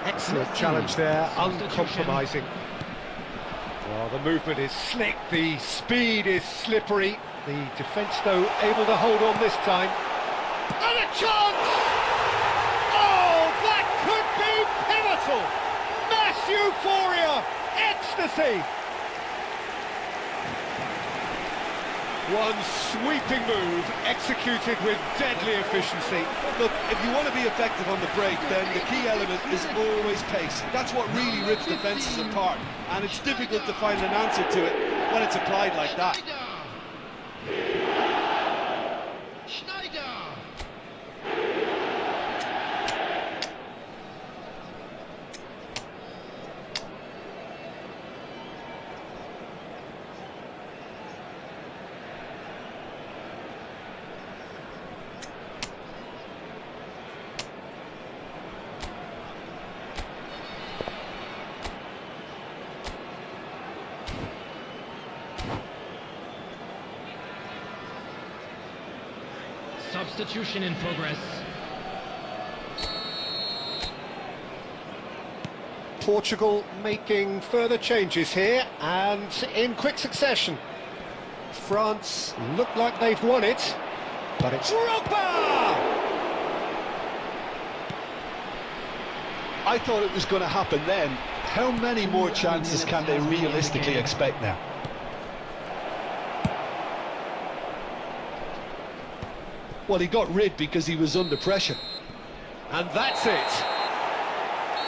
8, Excellent Messi. challenge there, Substitution. uncompromising. Well, the movement is slick, the speed is slippery. The defence, though, able to hold on this time. And a chance! Oh, that could be pivotal! Mass euphoria! Ecstasy! One sweeping move, executed with deadly efficiency. Look, if you want to be effective on the break, then the key element is always pace. That's what really rips defences apart, and it's difficult to find an answer to it when it's applied like that. Schneider. Substitution in progress. Portugal making further changes here, and in quick succession. France look like they've won it, but it's Drogba! I thought it was going to happen then. How many more chances can they realistically expect now? Well, he got rid because he was under pressure. And that's it.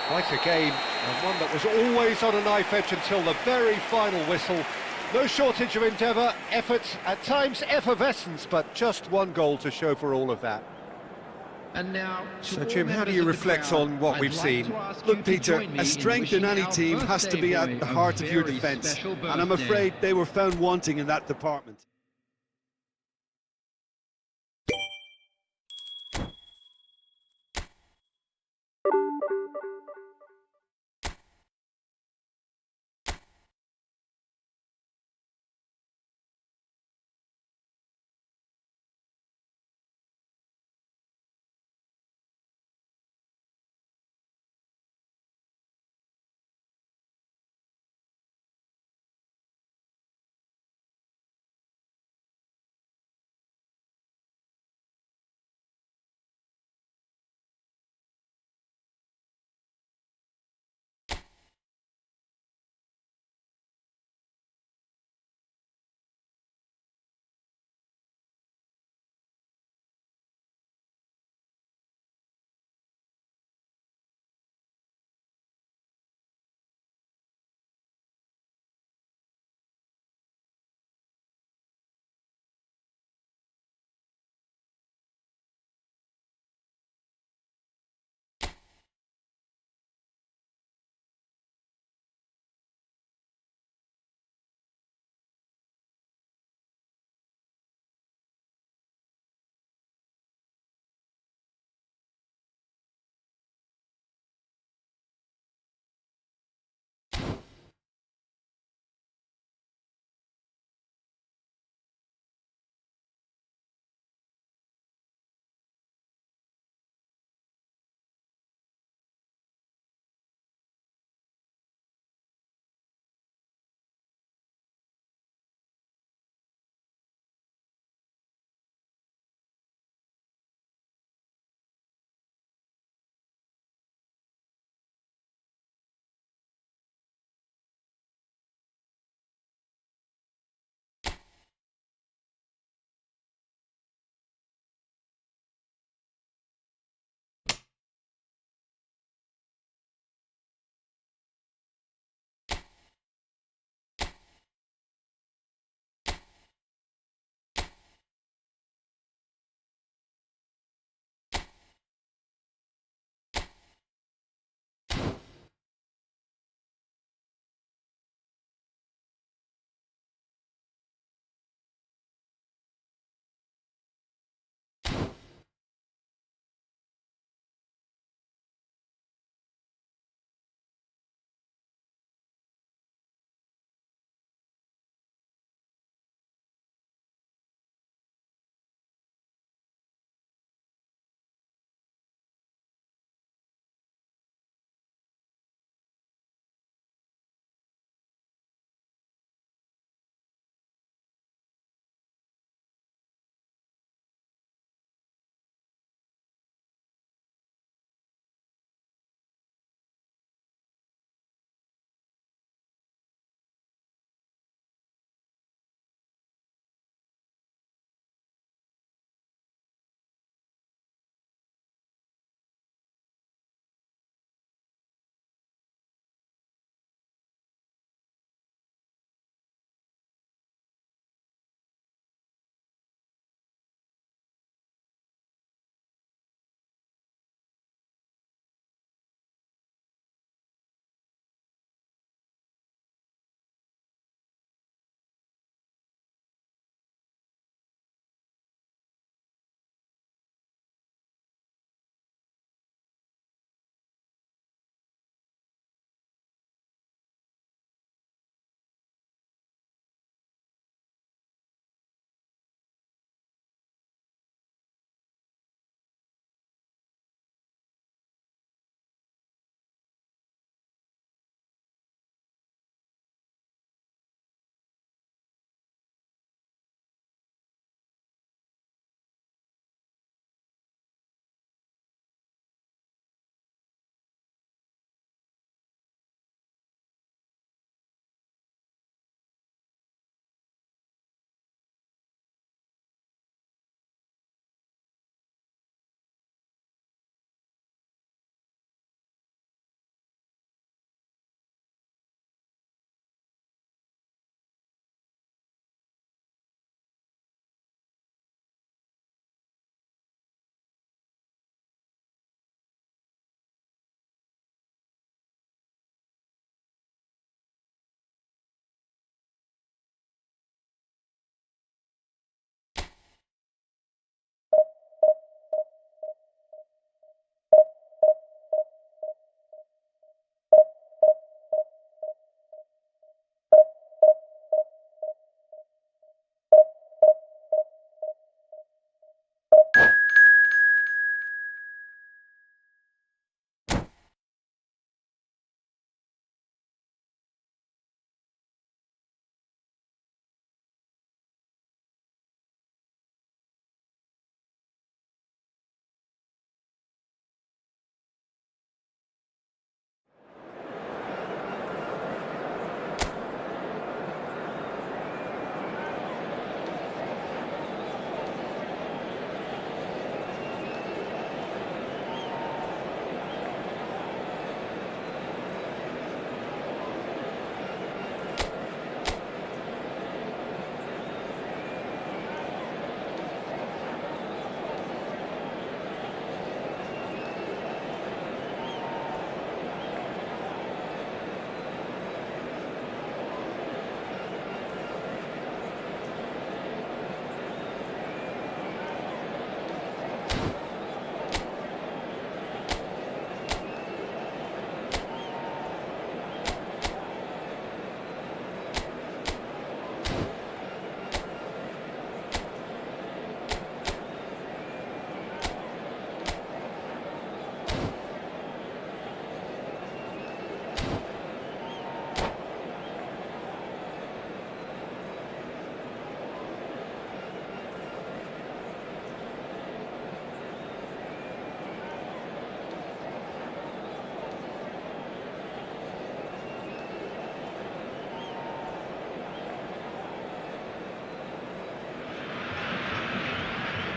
Quite a game, and one that was always on a knife edge until the very final whistle. No shortage of endeavour, effort, at times effervescence, but just one goal to show for all of that. And now, So, Jim, how do you reflect on what we've seen? Look, Peter, a strength in any team has to be at the heart of your defence, and I'm afraid they were found wanting in that department.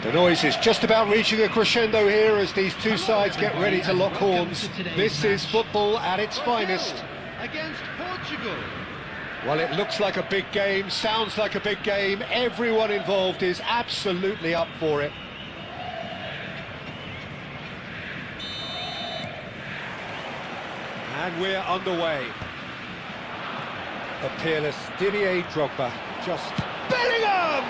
The noise is just about reaching a crescendo here as these two sides get ready to lock horns. This is football at its finest. Against Portugal. Well, it looks like a big game, sounds like a big game. Everyone involved is absolutely up for it. And we're underway. The peerless Didier Drogba, just Bellingham!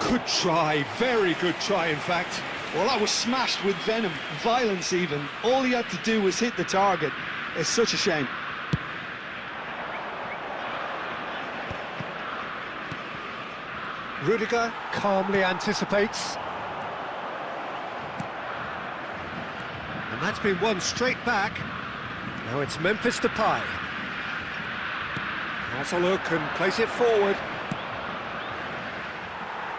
Good try, very good try in fact. Well, that was smashed with venom, violence even. All he had to do was hit the target. It's such a shame. Rudiger calmly anticipates. And that's been won straight back. Now it's Memphis Depay. Has a look and place it forward.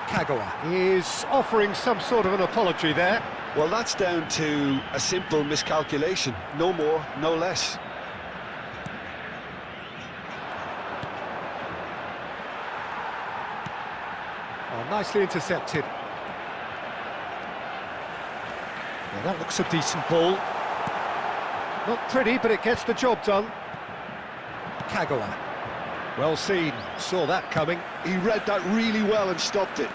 Kagawa is offering some sort of an apology there. Well, that's down to a simple miscalculation. No more, no less. Oh, nicely intercepted. Now that looks a decent ball. Not pretty, but it gets the job done. Kagawa. Well seen, saw that coming. He read that really well and stopped it.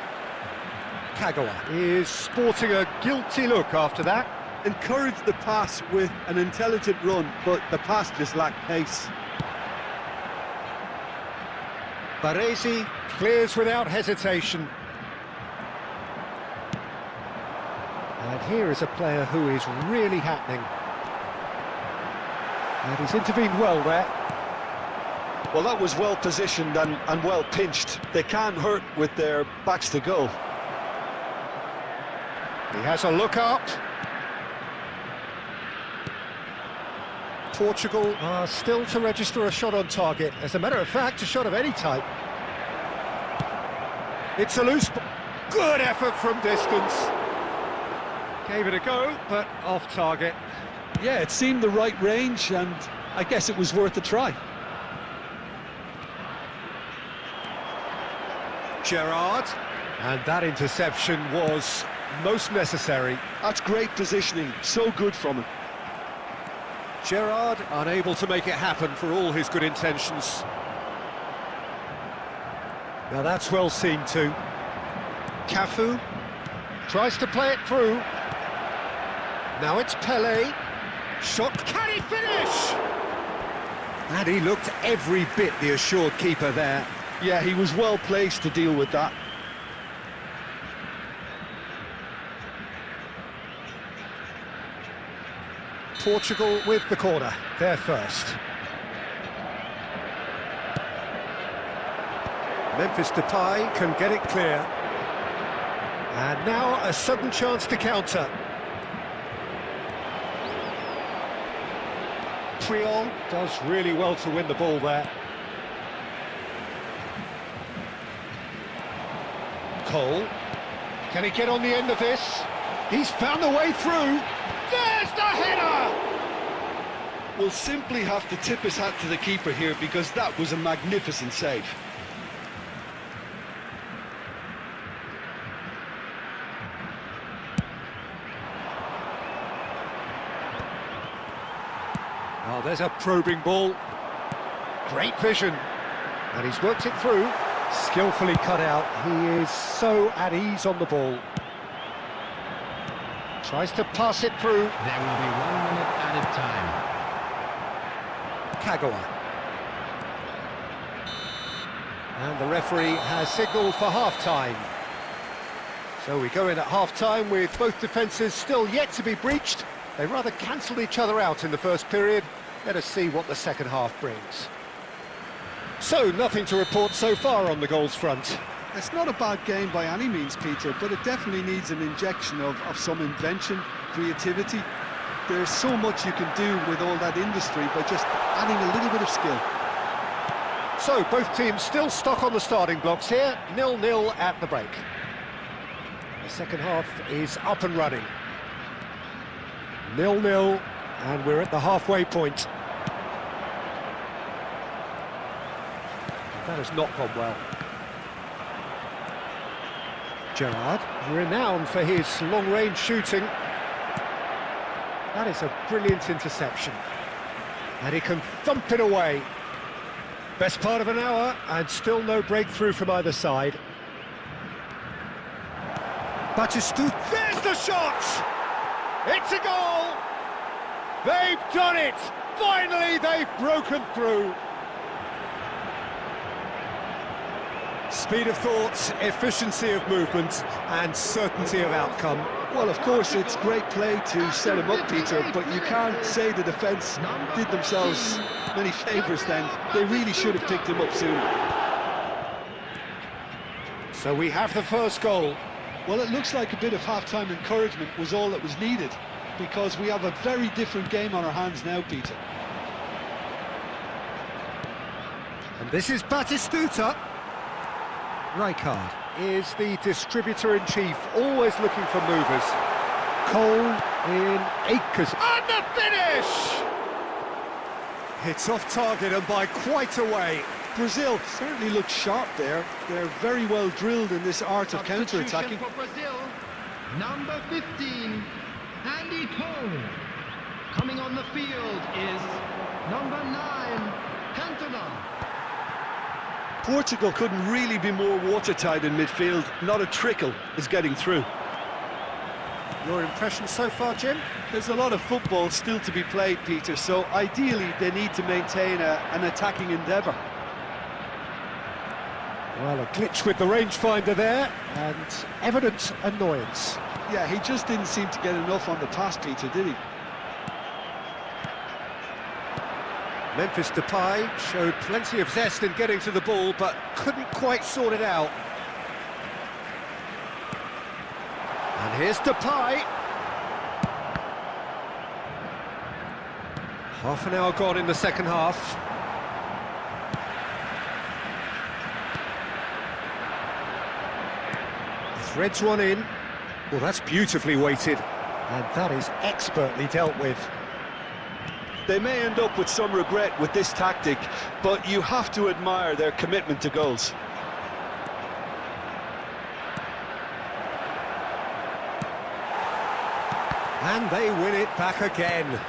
Kagawa is sporting a guilty look after that. Encouraged the pass with an intelligent run, but the pass just lacked pace. Baresi clears without hesitation. And here is a player who is really happening. And he's intervened well there. Well, that was well positioned and well pinched. They can't hurt with their backs to goal. He has a look up. Portugal are still to register a shot on target. As a matter of fact, a shot of any type. It's a loose ball. Good effort from distance. Gave it a go, but off target. Yeah, it seemed the right range, and I guess it was worth a try. Gerrard. And that interception was most necessary. That's great positioning, so good from him. Gerrard unable to make it happen for all his good intentions. Now that's well seen too. Cafu tries to play it through. Now it's Pelé. Shot, can he finish? And he looked every bit the assured keeper there. Yeah, he was well placed to deal with that. Portugal with the corner, they're first. Memphis Depay can get it clear. And now a sudden chance to counter. Puyol does really well to win the ball there. Cole, can he get on the end of this? He's found a way through. There's the header! We'll simply have to tip his hat to the keeper here because that was a magnificent save. Oh, there's a probing ball. Great vision. And he's worked it through. Skillfully cut out. He is so at ease on the ball. Tries to pass it through. There will be 1 minute added time. Kagawa. And the referee has signalled for half-time. So we go in at half-time with both defences still yet to be breached. They rather cancelled each other out in the first period. Let us see what the second half brings. So, nothing to report so far on the goals front. It's not a bad game by any means, Peter, but it definitely needs an injection of some invention, creativity. There's so much you can do with all that industry by just adding a little bit of skill. So, both teams still stuck on the starting blocks here, 0-0 at the break. The second half is up and running. 0-0, and we're at the halfway point. That has not gone well. Gerrard, renowned for his long-range shooting. That is a brilliant interception. And he can thump it away. Best part of an hour, and still no breakthrough from either side. Batistuta, there's the shot! It's a goal! They've done it! Finally, they've broken through. Speed of thought, efficiency of movement, and certainty of outcome. Well, of course, it's great play to set him up, Peter, but you can't say the defence did themselves many favours then. They really should have picked him up sooner. So we have the first goal. Well, it looks like a bit of half-time encouragement was all that was needed, because we have a very different game on our hands now, Peter. And this is Batistuta. Rijkaard is the distributor-in-chief, always looking for movers. Cole in Akers. And the finish! It's off target and by quite a way. Brazil certainly looks sharp there. They're very well drilled in this art of counter-attacking. For Brazil, number 15, Andy Cole. Coming on the field is number 9, Cantona. Portugal couldn't really be more watertight in midfield. Not a trickle is getting through. Your impression so far, Jim? There's a lot of football still to be played, Peter, so ideally they need to maintain an attacking endeavour. Well, a glitch with the rangefinder there, and evident annoyance. Yeah, he just didn't seem to get enough on the pass, Peter, did he? Memphis Depay showed plenty of zest in getting to the ball, but couldn't quite sort it out. And here's Depay. Half an hour gone in the second half. Threads one in. Well, that's beautifully weighted, and that is expertly dealt with. They may end up with some regret with this tactic, but you have to admire their commitment to goals. And they win it back again.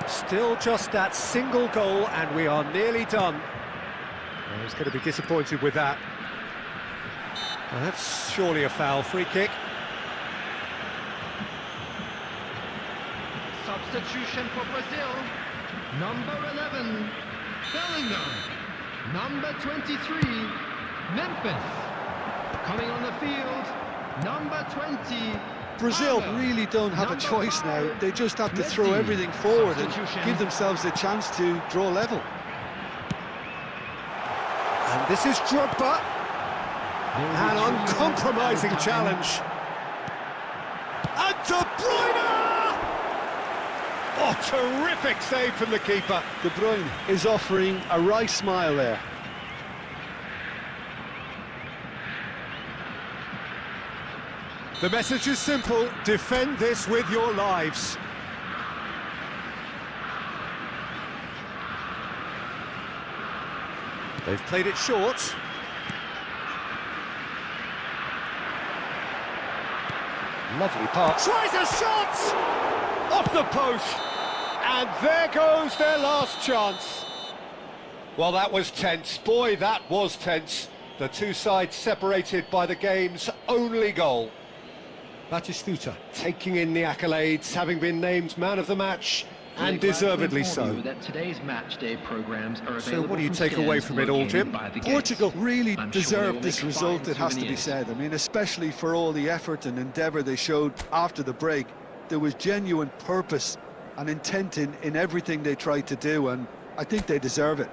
Still just that single goal, and we are nearly done. Well, he's going to be disappointed with that. Well, that's surely a foul. Free kick. Substitution for Brazil, number 11, Bellingham. Number 23, Memphis. Coming on the field, number 20, Brazil Alba. really don't have a Number choice 5, now. They just have to throw Messi. everything forward and Substitution. give themselves a chance to draw level. And this is Drogba. An uncompromising challenge. And De Bruyne! Oh, terrific save from the keeper. De Bruyne is offering a wry smile there. The message is simple: defend this with your lives. They've played it short. Lovely pass. Tries a shot! Off the post! And there goes their last chance. Well, that was tense. Boy, that was tense. The two sides separated by the game's only goal. Batistuta taking in the accolades, having been named man of the match, and deservedly so. That today's match day programs are So what do you take away from it all, Jim? Portugal really I'm sure deserved they'll this make result, fine it has to be souvenirs. said. I mean, especially for all the effort and endeavour they showed after the break. There was genuine purpose and intent in everything they tried to do, and I think they deserve it.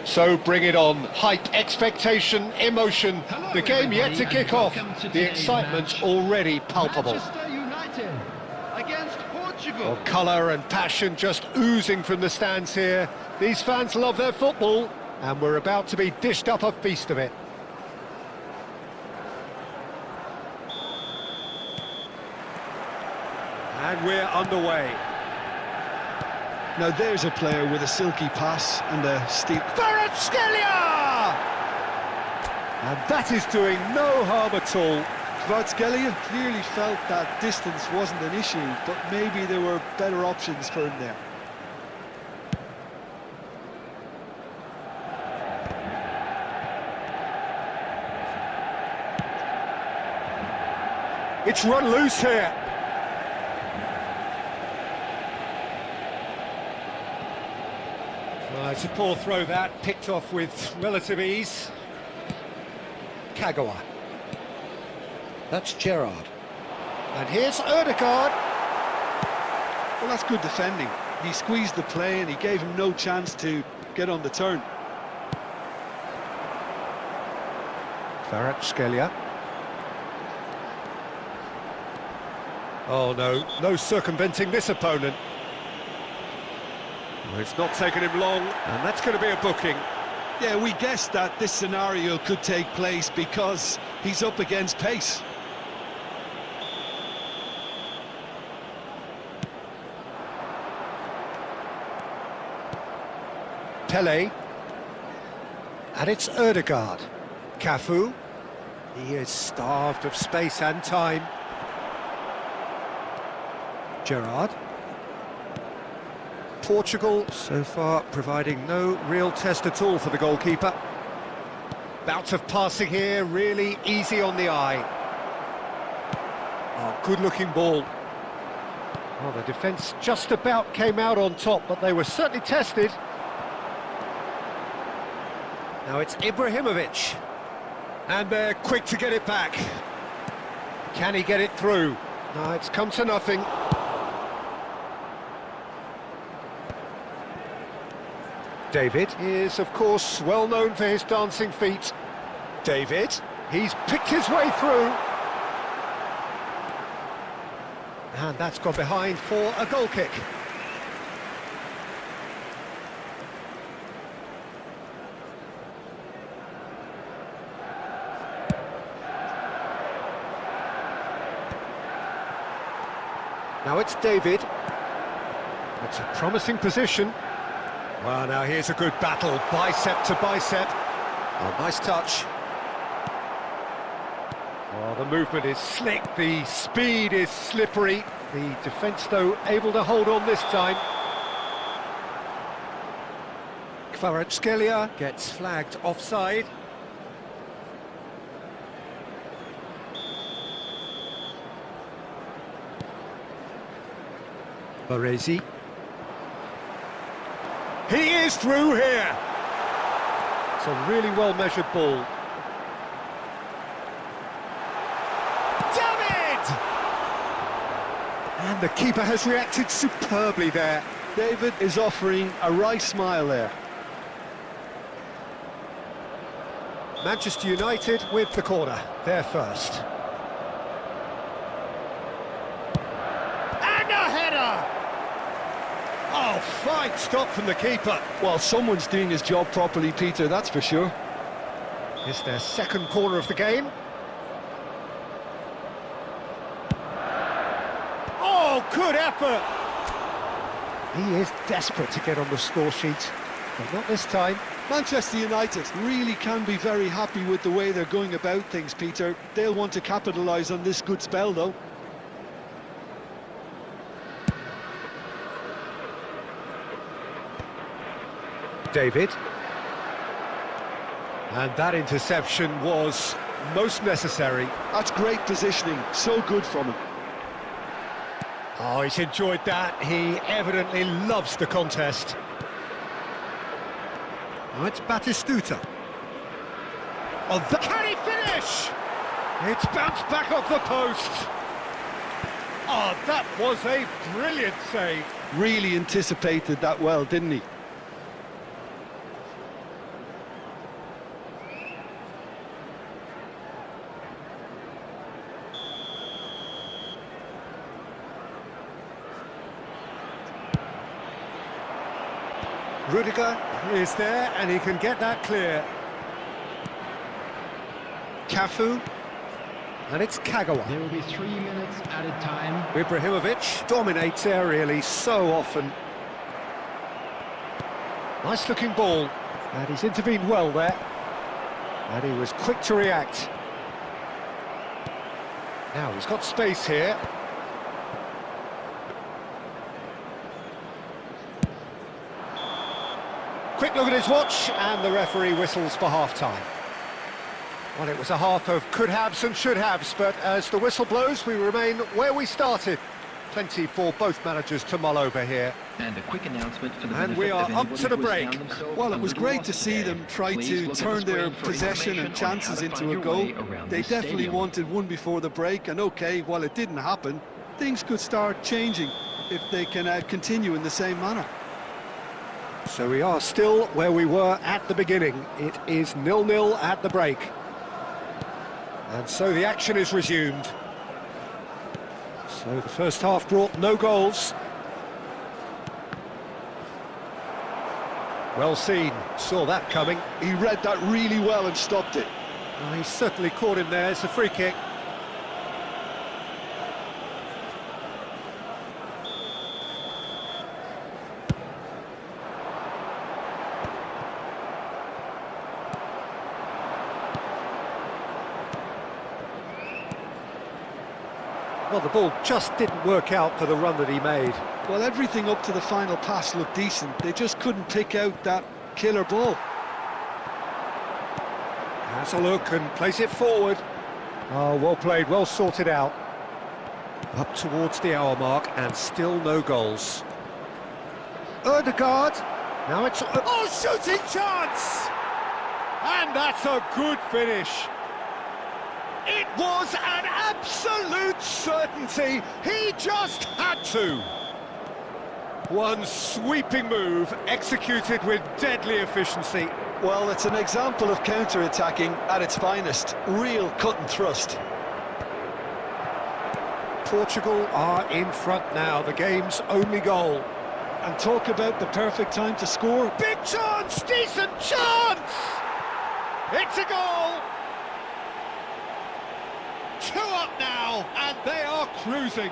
So bring it on. Hype, expectation, emotion. Hello, The game yet to everybody, kick and off. welcome to The today's excitement's match. already palpable. Manchester United against Portugal. Well, colour and passion just oozing from the stands here. These fans love their football, and we're about to be dished up a feast of it. And we're underway. Now there's a player with a silky pass and a steep... Kvaratskhelia! And that is doing no harm at all. Kvaratskhelia clearly felt that distance wasn't an issue, but maybe there were better options for him there. It's run loose here. It's a poor throw that, picked off with relative ease. Kagawa. That's Gerrard. And here's Ødegaard. Well, that's good defending. He squeezed the play and he gave him no chance to get on the turn. Kvaratskhelia. Oh no, no circumventing this opponent. Well, it's not taken him long, and that's going to be a booking. Yeah, we guessed that this scenario could take place because he's up against pace. Pele. And it's Ødegaard. Cafu. He is starved of space and time. Gerrard. Portugal so far providing no real test at all for the goalkeeper. Bout of passing here, really easy on the eye. Oh, good looking ball. Well, the defence just about came out on top, but they were certainly tested. Now it's Ibrahimovic. And they're quick to get it back. Can he get it through? No, it's come to nothing. David is, of course, well known for his dancing feet. David, he's picked his way through. And that's gone behind for a goal kick. Now it's David. It's a promising position. Well, now here's a good battle, bicep to bicep. Oh, nice touch. Oh, the movement is slick, the speed is slippery. The defence, though, able to hold on this time. Kvaratskhelia gets flagged offside. Baresi. He is through here. It's a really well-measured ball. David! And the keeper has reacted superbly there. David is offering a wry smile there. Manchester United with the corner. They're first. And a header! Oh, fine stop from the keeper. Well, someone's doing his job properly, Peter, that's for sure. It's their second corner of the game. Oh, good effort! He is desperate to get on the score sheet, but not this time. Manchester United really can be very happy with the way they're going about things, Peter. They'll want to capitalise on this good spell, though. David. And that interception was most necessary. That's great positioning, so good from him. Oh, he's enjoyed that. He evidently loves the contest. Oh, it's Batistuta. Oh, can he finish? It's bounced back off the post. Oh, that was a brilliant save. Really anticipated that well, didn't he? Rudiger is there, and he can get that clear. Cafu, and it's Kagawa. There will be 3 minutes added time. Ibrahimovic dominates aerially so often. Nice looking ball, and he's intervened well there. And he was quick to react. Now he's got space here. Quick look at his watch, and the referee whistles for half-time. Well, it was a half of could-haves and should-haves, but as the whistle blows, we remain where we started. Plenty for both managers to mull over here. And a quick announcement for the And we are up to the break. Well, it was great to see them try to turn their possession and chances into a goal. They definitely wanted one before the break, and okay, while it didn't happen, things could start changing if they can continue in the same manner. So we are still where we were at the beginning. It is 0-0 at the break. And so the action is resumed. So the first half brought no goals. Well seen, saw that coming. He read that really well and stopped it. Oh, he certainly caught him there, it's a free kick. Well, the ball just didn't work out for the run that he made. Well, everything up to the final pass looked decent. They just couldn't pick out that killer ball. Has a look and plays it forward. Oh, well played, well sorted out. Up towards the hour mark and still no goals. Ødegaard. Now it's... Oh, shooting chance! And that's a good finish. It was an absolute certainty. He just had to. One sweeping move executed with deadly efficiency. Well, it's an example of counter-attacking at its finest. Real cut and thrust. Portugal are in front now, the game's only goal. And talk about the perfect time to score. Big chance, decent chance! It's a goal! 2 up now, and they are cruising.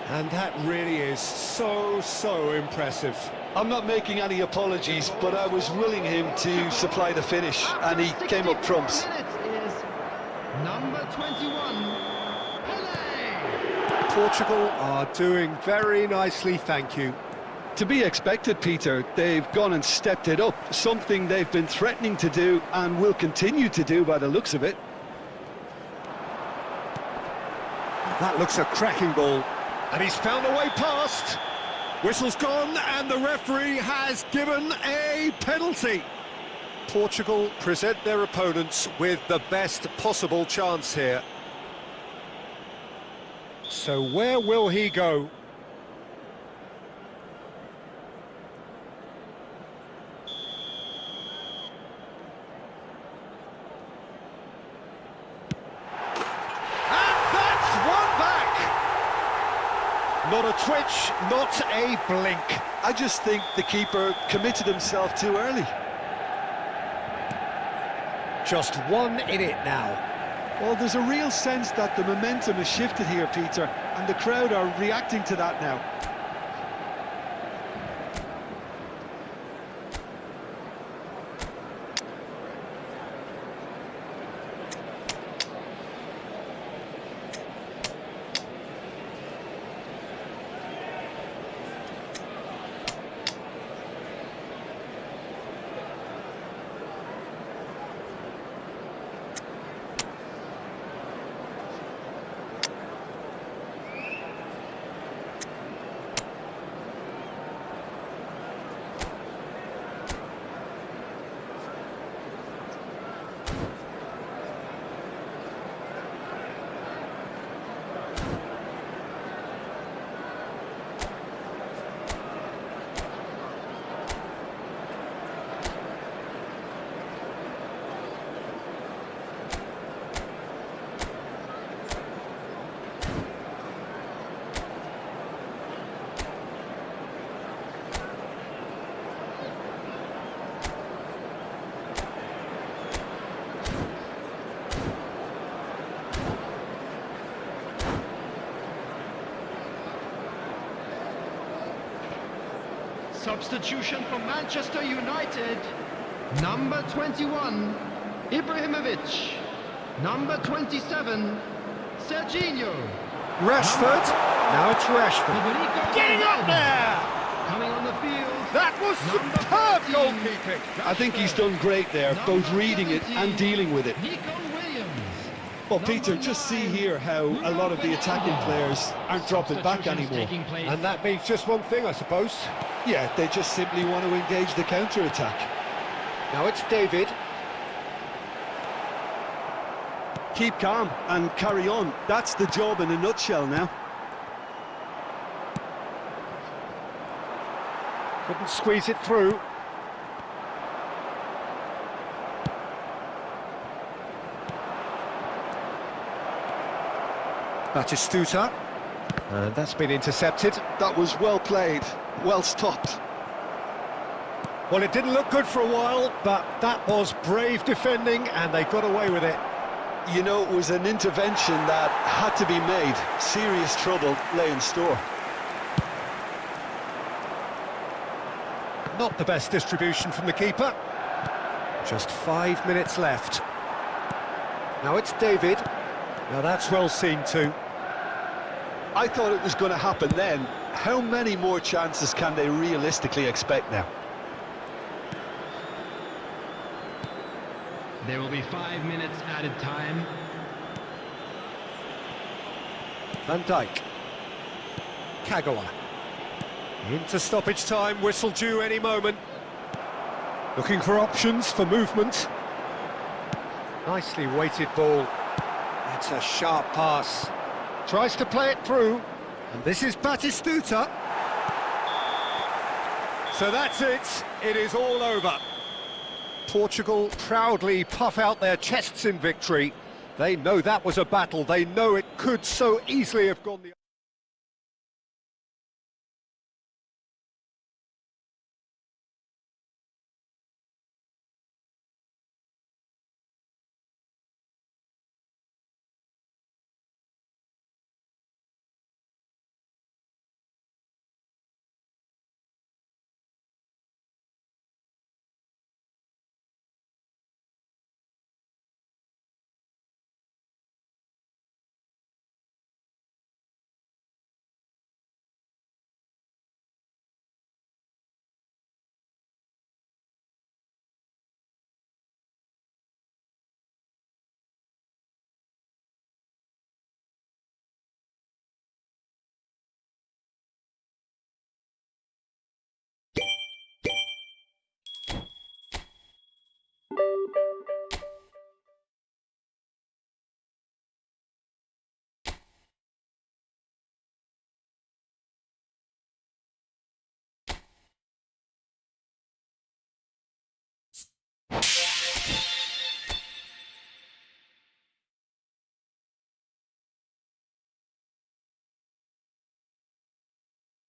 And that really is so impressive. I'm not making any apologies, but I was willing him to supply the finish, and he came up trumps. Minutes is number 21, Pelé. Portugal are doing very nicely, thank you. To be expected, Peter. They've gone and stepped it up, something they've been threatening to do and will continue to do by the looks of it. That looks a cracking ball, and he's found a way past. Whistle's gone, and the referee has given a penalty. Portugal present their opponents with the best possible chance here. So where will he go? Not a twitch, not a blink. I just think the keeper committed himself too early. Just 1 in it now. Well, there's a real sense that the momentum has shifted here, Peter, and the crowd are reacting to that now. Substitution for Manchester United. Number 21, Ibrahimovic. Number 27, Serginho. Rashford. Now it's Rashford. Federico Getting up there! Coming on the field. That was Number superb 13, goalkeeping. I think he's done great there, both reading it and dealing with it. Nico Williams. Well, Peter, just see here how a lot of the attacking players aren't dropping back anymore. And that means just one thing, I suppose. Yeah, they just simply want to engage the counter-attack. Now it's David. Keep calm and carry on. That's the job in a nutshell now. Couldn't squeeze it through. Dstuds. And that's been intercepted. That was well played, well stopped. Well, it didn't look good for a while, but that was brave defending, and they got away with it. You know, it was an intervention that had to be made. Serious trouble lay in store. Not the best distribution from the keeper. Just 5 minutes left. Now it's David. Now that's well seen too. I thought it was going to happen then. How many more chances can they realistically expect now? There will be 5 minutes added time. Van Dijk. Kagawa. Into stoppage time, whistle due any moment. Looking for options for movement. Nicely weighted ball. It's a sharp pass. Tries to play it through. And this is Batistuta. So that's it. It is all over. Portugal proudly puff out their chests in victory. They know that was a battle. They know it could so easily have gone the